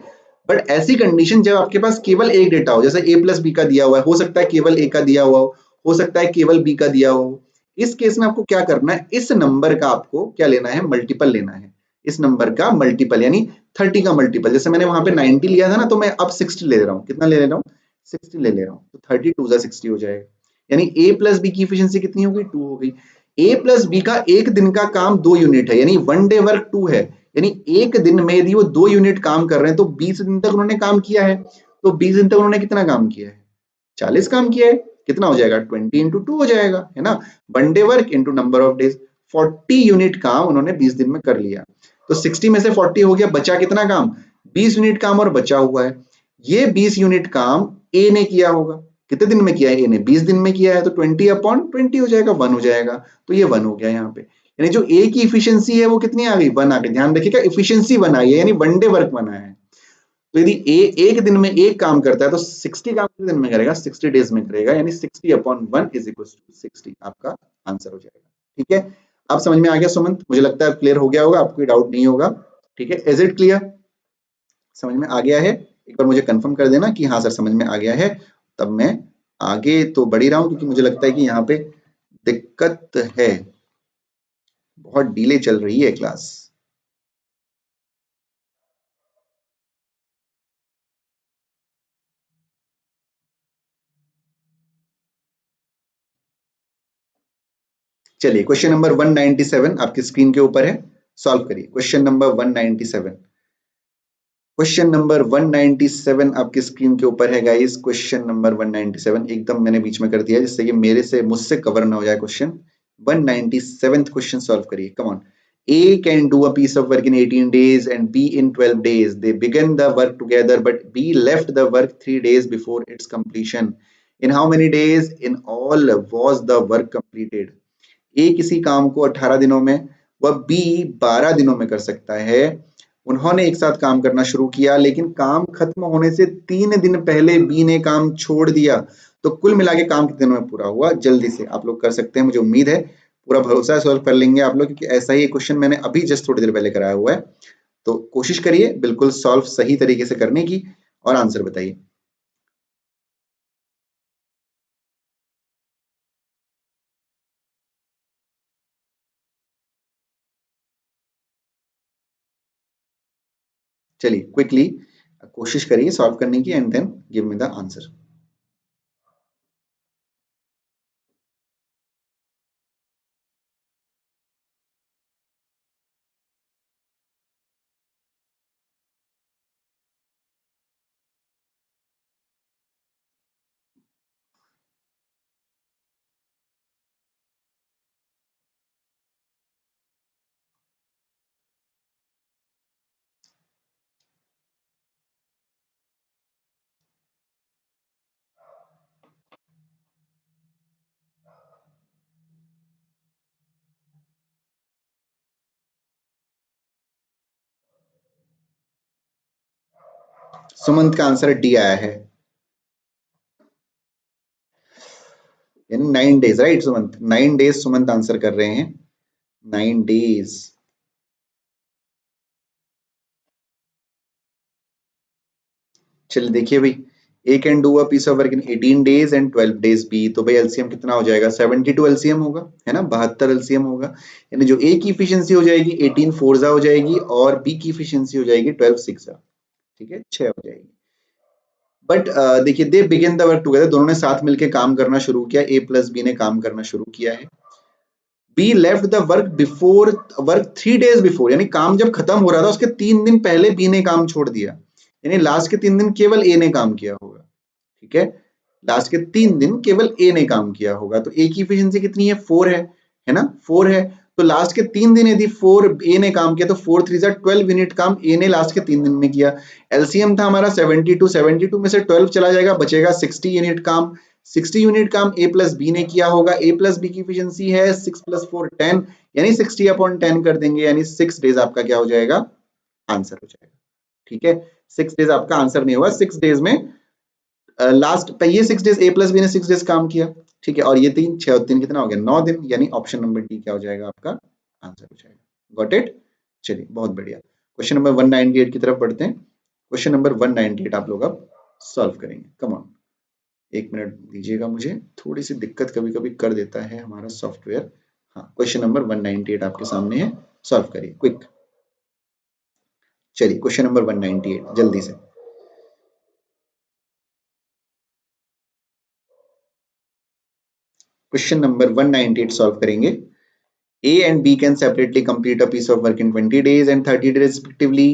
बट ऐसी कंडीशन जब आपके पास केवल एक डेटा हो, जैसे ए प्लस बी का दिया हुआ है, हो सकता है केवल ए का दिया हुआ हो सकता है केवल बी का दिया हुआ हो, इस केस में आपको क्या करना है? इस नंबर का आपको क्या लेना है? मल्टीपल लेना है। इस नंबर का मल्टीपल यानी 30 का मल्टीपल, जैसे मैंने वहां पे 90 लिया था ना, तो मैं अब 60 ले रहा हूँ। कितना ले रहा हूँ? 60 ले रहा हूँ, तो 32 जा 60 हो जाएगा। यानी ए प्लस बी की एफिशिएंसी कितनी हो गई? 2 हो गई। ए प्लस बी का एक दिन का काम 2 यूनिट है, यानी 1 डे वर्क 2 है, यानी एक दिन में यदि वो 2 यूनिट काम कर रहे हैं तो 20 दिन तक उन्होंने काम किया है। तो 20 दिन तक उन्होंने कितना काम किया है? 40 काम किया है। कितना हो जाएगा? 20 इंटू 2 हो जाएगा, है ना। 1 day work into number of days, 40 unit काम उन्होंने 20 दिन में कर लिया। तो 60 में से 40 हो गया, बचा कितना काम? 20 यूनिट काम और बचा हुआ है। ये 20 यूनिट काम ए ने किया होगा। कितने दिन में किया है? ए ने 20 दिन में किया है, तो 20/20 हो जाएगा, 1 हो जाएगा। तो ये 1 हो गया यहाँ पे, यानी जो ए की इफिशियंसी है वो कितनी आ गई? 1 आ गई। ध्यान रखिएगा, इफिशियंसी 1 आई है, यानी 1 डे वर्क बना है। तो यदि ए एक दिन में एक काम करता है तो 60 काम कितने दिन में करेगा? 60 डेज में करेगा, यानी 60/1 इज इक्वल टू 60 आपका आंसर हो जाएगा। ठीक है, अब समझ में आ गया सुमंत? मुझे लगता है क्लियर हो गया होगा, आपको कोई डाउट नहीं होगा। ठीक है, इज इट क्लियर? समझ में आ गया है? एक बार मुझे कंफर्म कर देना कि हाँ सर समझ में आ गया है, तब मैं आगे तो बढ़ ही रहा हूँ, क्योंकि मुझे लगता है कि यहाँ पे दिक्कत है, बहुत डिले चल रही है क्लास। चलिए क्वेश्चन नंबर 197 आपकी स्क्रीन के ऊपर है, सॉल्व करिए। क्वेश्चन नंबर 197, क्वेश्चन नंबर 197 आपकी स्क्रीन के ऊपर है गाइस। क्वेश्चन नंबर 197 एकदम मैंने बीच में कर दिया जिससे कि मेरे से मुझसे कवर ना हो जाए क्वेश्चन। 197th क्वेश्चन सॉल्व करिए, come on. A can do a piece of work in 18 days and B in 12 days. They began the work together, but B left the work 3 days before its completion. In how many days in all was the work completed? ए किसी काम को 18 दिनों में व B 12 दिनों में कर सकता है। उन्होंने एक साथ काम करना शुरू किया, लेकिन काम खत्म होने से 3 दिन पहले बी ने काम छोड़ दिया। तो कुल मिला के काम कितने दिनों में पूरा हुआ? जल्दी से आप लोग कर सकते हैं, मुझे उम्मीद है, पूरा भरोसा है सॉल्व कर लेंगे आप लोग, क्योंकि ऐसा ही क्वेश्चन मैंने अभी जस्ट थोड़ी देर पहले कराया हुआ है। तो कोशिश करिए बिल्कुल सॉल्व सही तरीके से करने की और आंसर बताइए। चलिए क्विकली कोशिश करिए सॉल्व करने की and then give me the answer. Sumant का आंसर डी आया है, यानी 9 days, right Sumant? 9 days Sumant answer कर रहे हैं, 9 डेज। चलिए देखिए भाई, A can do a piece of work in 18 days and 12 days B, तो भाई एलसीएम कितना हो जाएगा? 72 एलसीएम होगा, है ना, 72 एलसीएम होगा। यानी जो A की इफिशियंसी हो जाएगी 18 फोरजा हो जाएगी और B की इफिशियंसी हो जाएगी 12 सिक्सा, ठीक है, 6 हो जाएगी। बट देखिए, they begin the work together, दोनों ने साथ मिलकर काम करना शुरू किया, A प्लस बी ने काम करना शुरू किया है। B left the work before, work 3 days before, यानी काम जब खत्म हो रहा था उसके 3 दिन पहले बी ने काम छोड़ दिया, यानी लास्ट के 3 दिन केवल ए ने काम किया होगा, ठीक है, लास्ट के 3 दिन केवल ए ने काम किया होगा। तो ए की इफिशियंसी कितनी है? 4 है ना, 4 है। तो लास्ट के 3 दिन यदि 4 ए ने काम किया तो 4 3 12 यूनिट काम ए ने लास्ट के 3 दिन में किया। एलसीएम था हमारा 72, 72 में से 12 चला जाएगा, बचेगा 60 यूनिट काम। 60 यूनिट काम ए प्लस बी ने किया होगा। ए प्लस बी की इफिशियंसी है 6 + 4 10, यानी 60/10 कर देंगे, यानी 6 डेज आपका क्या हो जाएगा? आंसर हो जाएगा, ठीक है। 6 डेज आपका आंसर नहीं होगा, 6 डेज में लास्ट ये 6 डेज ए प्लस बी ने 6 डेज काम किया, ठीक है, और ये 3 6 और 3 कितना हो गया? 9 दिन, यानी ऑप्शन नंबर डी क्या हो जाएगा आपका? आंसर हो जाएगा। Got it? चलिए, बहुत बढ़िया। क्वेश्चन नंबर 198 की तरफ बढ़ते हैं। क्वेश्चन नंबर 198 आप लोग अब सॉल्व करेंगे। कम ऑन, 1 मिनट दीजिएगा मुझे, थोड़ी सी दिक्कत कभी कभी कर देता है हमारा सॉफ्टवेयर। हाँ, क्वेश्चन नंबर 198 आपके सामने है, सॉल्व करिए क्विक। चलिए, क्वेश्चन नंबर 198 जल्दी से। क्वेश्चन नंबर 198 सॉल्व करेंगे। A and B can separately complete a piece of work in 20 days and 30 days respectively.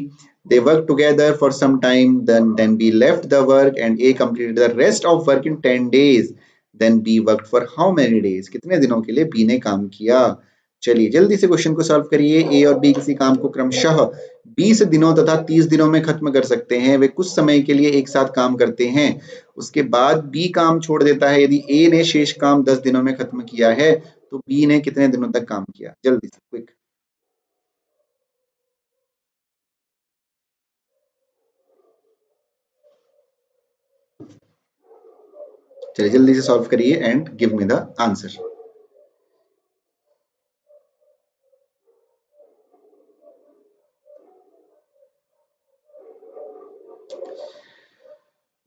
They worked together for some time, then B left the work and A completed the rest of work in 10 days. Then B worked for how many days? कितने दिनों के लिए B ने काम किया? चलिए जल्दी से क्वेश्चन को सॉल्व करिए। A और B किसी काम को क्रमशः 20 दिनों तथा 30 दिनों में खत्म कर सकते हैं। वे कुछ समय के लिए एक साथ काम करते हैं, उसके बाद B काम छोड़ देता है। यदि A ने शेष काम 10 दिनों में खत्म किया है तो बी ने कितने दिनों तक काम किया? जल्दी से क्विक। चलिए जल्दी से सॉल्व करिए and give me the answer.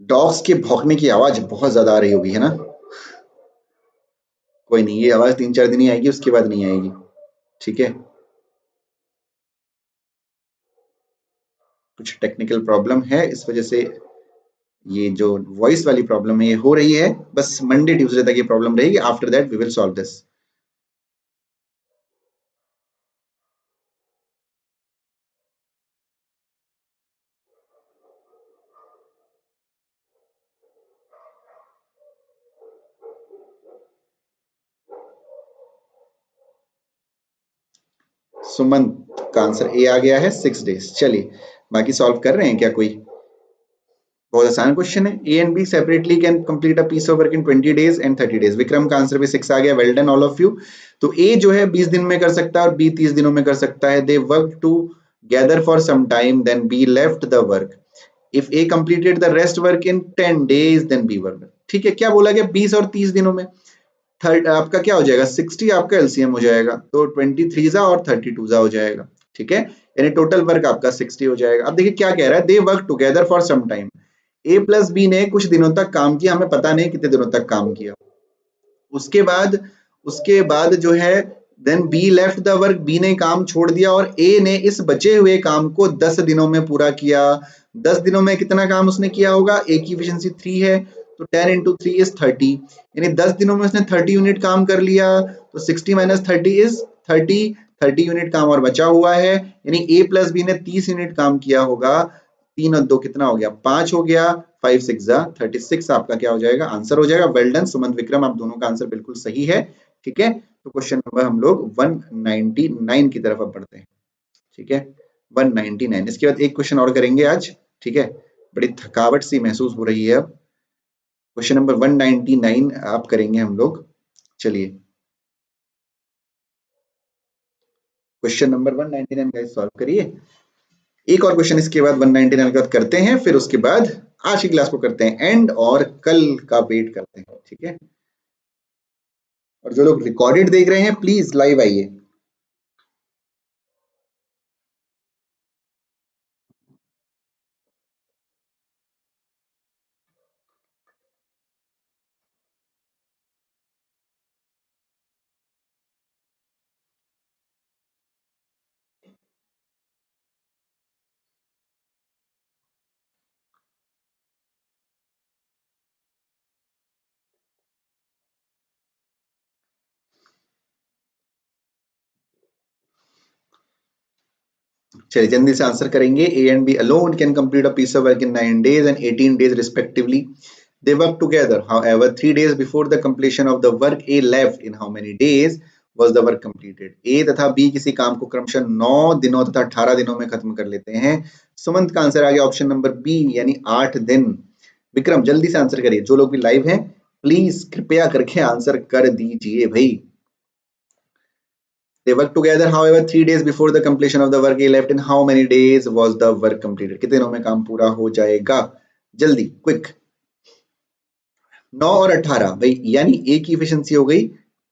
Dogs के भौंकने की आवाज बहुत ज्यादा आ रही होगी, है ना? कोई नहीं, ये आवाज 3-4 दिन ही आएगी, उसके बाद नहीं आएगी, ठीक है। कुछ टेक्निकल प्रॉब्लम है, इस वजह से ये जो वॉइस वाली प्रॉब्लम है ये हो रही है। बस मंडे ट्यूसडे तक ये प्रॉब्लम रहेगी, after that we will solve this. Sumant का आंसर ए आ गया है, 6 डेज। चलिए बाकी सॉल्व कर रहे हैं क्या कोई? बहुत आसान क्वेश्चन है। A and B separately can complete a piece of work in 20 days and 30 days. Vikram का आंसर भी 6 आ गया, well done all of you. तो ए जो है 20 दिन में कर सकता है और बी 30 दिनों में कर सकता है। They work together for some time, then B left the work. If A completed the rest work in 10 days, then B work. ठीक है, क्या बोला गया? 20 और 30 दिनों में। थर्ड आपका क्या हो जाएगा? 60 आपका एलसीएम हो जाएगा, तो 23 जा और 32 जा हो जाएगा, ठीक है, यानी टोटल वर्क आपका 60 हो जाएगा। अब देखिए क्या कह रहा है, they work together for some time. A plus B ने कुछ दिनों तक काम किया, हमें पता नहीं कितने दिनों तक काम किया। उसके बाद जो है, then B left the work, B ने काम छोड़ दिया और ए ने इस बचे हुए काम को 10 दिनों में पूरा किया। 10 दिनों में कितना काम उसने किया होगा? ए की एफिशिएंसी 3 है, तो 10 इंटू 3 इज 30, यानी 10 दिनों में उसने 30 यूनिट काम कर लिया। तो 60 माइनस 30 इज 30, 30 यूनिट काम और बचा हुआ है, यानी ए प्लस बी ने 30 यूनिट काम किया होगा। 3 और 2 कितना हो गया? 5 हो गया, 5 6 36 आपका क्या हो जाएगा? आंसर हो जाएगा। वेल डन सुमंत विक्रम, आप दोनों का आंसर बिल्कुल सही है, ठीक है। तो क्वेश्चन नंबर हम लोग 199 की तरफ अब बढ़ते हैं, ठीक है, 199। इसके बाद एक क्वेश्चन और करेंगे आज, ठीक है, बड़ी थकावट सी महसूस हो रही है अब। क्वेश्चन नंबर 199 आप करेंगे हम लोग। चलिए क्वेश्चन नंबर 199 गाइस सॉल्व करिए। एक और क्वेश्चन इसके बाद 199 के बाद करते हैं, फिर उसके बाद आज की क्लास को करते हैं एंड, और कल का वेट करते हैं, ठीक है। और जो लोग रिकॉर्डेड देख रहे हैं प्लीज लाइव आइए। चलिए जल्दी से आंसर करेंगे। A and B alone can complete a piece of work in 9 days and 18 days respectively. They work together. However, 3 days before the completion of the work, A left. In how many days was the work completed? A तथा B किसी काम को क्रमशः 9 दिनों तथा 18 दिनों में खत्म कर लेते हैं। सुमंत का आंसर आ गया ऑप्शन नंबर बी यानी 8 दिन। विक्रम जल्दी से आंसर करिए, जो लोग भी लाइव हैं प्लीज कृपया करके आंसर कर दीजिए भाई। They work together, however, 3 days before the completion of the work. A left. In how many days was the work completed? कितने दिनों में काम पूरा हो जाएगा? जल्दी क्विक। 9 और 18 भाई, यानी ए की इफिशियंसी हो गई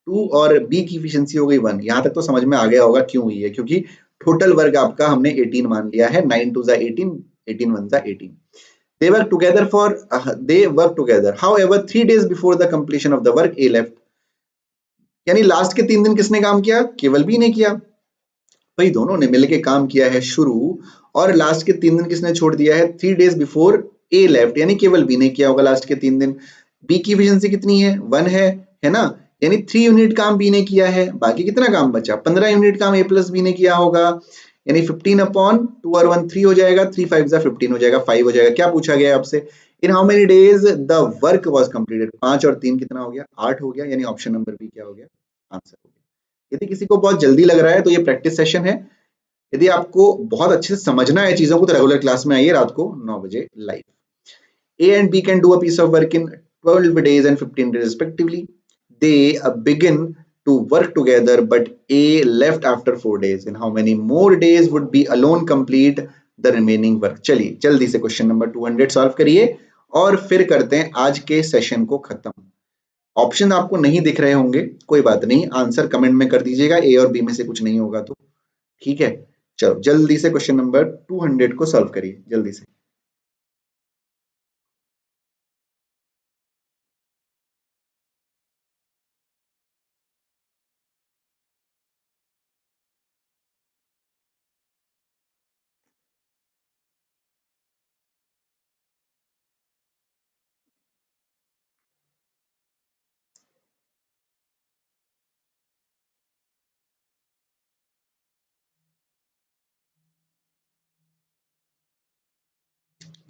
2 और बी की इफिशियंसी हो गई 1। यहां तक तो समझ में आ गया होगा क्यों हुई है, क्योंकि टोटल वर्क आपका हमने 18 मान लिया है। 9 2 18, 18 1 18। They work together for they work together. However, 3 days before the completion of the work, A left. यानी लास्ट के 3 दिन किसने काम किया? केवल बी ने किया भाई। दोनों ने मिलके काम किया है शुरू, और लास्ट के 3 दिन किसने छोड़ दिया है? 3 days बिफोर ए लेफ्ट, यानी केवल बी ने किया होगा लास्ट के 3 दिन। बी की एफिशिएंसी कितनी है? 1 है ना, यानी 3 यूनिट काम बी ने किया है। बाकी कितना काम बचा? 15 यूनिट काम ए प्लस बी ने किया होगा, यानी 15/2 और 1 3 हो जाएगा, 3 5 15 हो जाएगा, 5 हो जाएगा। क्या पूछा गया आपसे? इन how many days the work was completed? 5 और 3 कितना हो गया? 8 हो गया, यानी ऑप्शन नंबर बी क्या हो गया? आंसर हो गया। यदि किसी को बहुत जल्दी लग रहा है तो ये प्रैक्टिस सेशन है। यदि आपको बहुत अच्छे से समझना है चीजों को तो रेगुलर क्लास में आइए रात को 9 बजे live. A and B can do a piece of work in 12 days and 15 days respectively. They begin to work together, but A left after 4 days. In how many more days would B alone complete the remaining work? चलिए जल्दी से question number 200 solve करिए और फिर करते हैं आज के सेशन को खत्म। ऑप्शन आपको नहीं दिख रहे होंगे, कोई बात नहीं, आंसर कमेंट में कर दीजिएगा। ए और बी में से कुछ नहीं होगा तो ठीक है। चलो जल्दी से क्वेश्चन नंबर 200 को सॉल्व करिए जल्दी से।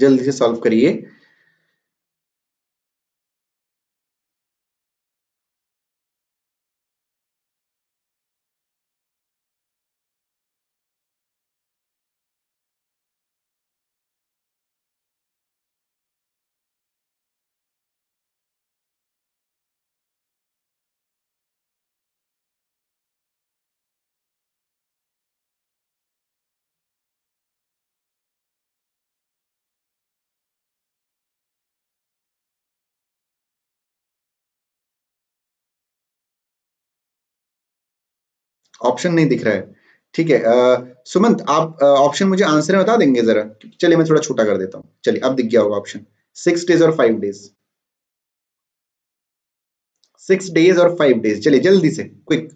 जल्दी से सॉल्व करिए। ऑप्शन नहीं दिख रहा है, ठीक है। सुमंत आप ऑप्शन मुझे आंसर में बता देंगे जरा? चलिए मैं थोड़ा छोटा कर देता हूँ। चलिए अब दिख गया होगा ऑप्शन। 6 days और 5 days। 6 days और 5 days। चलिए जल्दी से quick.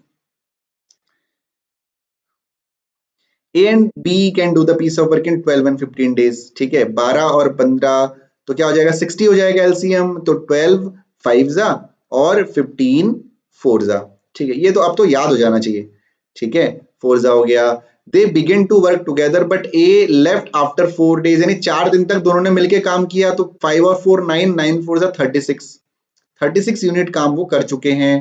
A and B can do the piece of work in 12 and 15 days। ठीक है, 12 और 15 तो क्या हो जाएगा? 60 हो जाएगा एलसीएम। तो 12 5 जा और 15 4 जा। ठीक है, ये तो अब तो याद हो जाना चाहिए। ठीक है, 4 जा हो गया। They begin to work together but A left after 4 days, यानी 4 दिन तक दोनों ने मिलके काम किया। तो 5 और 4 9, 9 4 जा 36 यूनिट काम वो कर चुके हैं।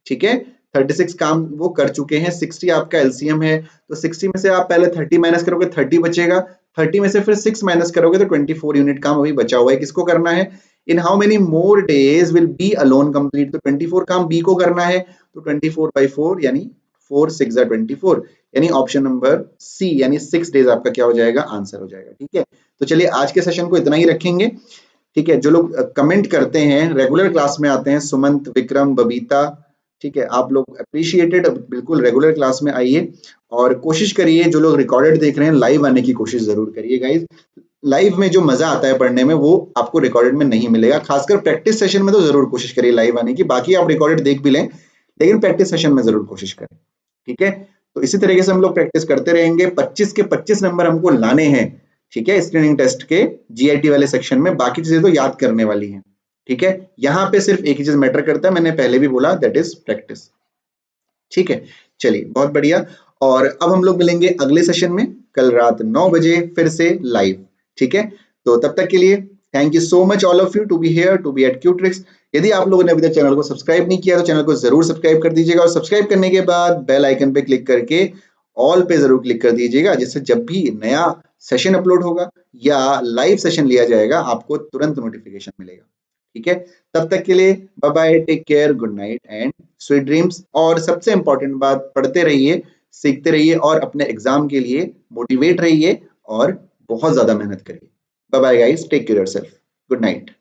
ठीक है, 36 काम वो कर चुके हैं। 60 आपका एलसीएम है, तो 60 में से आप पहले 30 माइनस करोगे, 30 बचेगा। 30 में से फिर 6 माइनस करोगे तो 24 यूनिट काम अभी बचा हुआ है। किसको करना है? इन how many more days will be alone complete? तो 24 काम बी को करना है, तो 24/4 यानी 4 6 24, यानी ऑप्शन नंबर सी यानी 6 डेज आपका क्या हो जाएगा? आंसर हो जाएगा। ठीक है, तो चलिए आज के सेशन को इतना ही रखेंगे। ठीक है, जो लोग कमेंट करते हैं रेगुलर क्लास में आते हैं, सुमंत, विक्रम, बबीता, ठीक है, आप लोग अप्रिशिएटेड। बिल्कुल रेगुलर क्लास में आइए और कोशिश करिए, जो लोग रिकॉर्डेड देख रहे हैं लाइव आने की कोशिश जरूर करिए गाइज। लाइव में जो मजा आता है पढ़ने में वो आपको रिकॉर्डेड में नहीं मिलेगा। खासकर प्रैक्टिस सेशन में तो जरूर कोशिश करिए लाइव आने की। बाकी आप रिकॉर्डेड देख भी लें, लेकिन प्रैक्टिस सेशन में जरूर कोशिश करें। ठीक है, तो इसी तरीके से हम लोग प्रैक्टिस करते रहेंगे। 25 के 25 नंबर हमको लाने हैं। ठीक है, स्क्रीनिंग टेस्ट के जीआईटी वाले सेक्शन में। बाकी चीजें तो याद करने वाली हैं। ठीक है, यहाँ पे सिर्फ एक ही चीज मैटर करता है, मैंने पहले भी बोला, दैट इज प्रैक्टिस। ठीक है, चलिए बहुत बढ़िया। और अब हम लोग मिलेंगे अगले सेशन में कल रात 9 बजे फिर से लाइव, ठीक है। तो तब तक के लिए thank you so much all of you to be here to be at Qtrix. यदि आप लोगों ने अभी तक चैनल को सब्सक्राइब नहीं किया तो चैनल को जरूर सब्सक्राइब कर दीजिएगा, और सब्सक्राइब करने के बाद बेल आइकन पे क्लिक करके ऑल पे जरूर क्लिक कर दीजिएगा, जिससे जब भी नया सेशन अपलोड होगा या लाइव सेशन लिया जाएगा आपको तुरंत नोटिफिकेशन मिलेगा, ठीक है। तब तक के लिए bye bye, take care, good night and sweet dreams. और सबसे इंपॉर्टेंट बात, पढ़ते रहिए, सीखते रहिए और अपने एग्जाम के लिए मोटिवेट रहिए और बहुत ज्यादा मेहनत करिए। Bye bye guys, take care yourself, good night.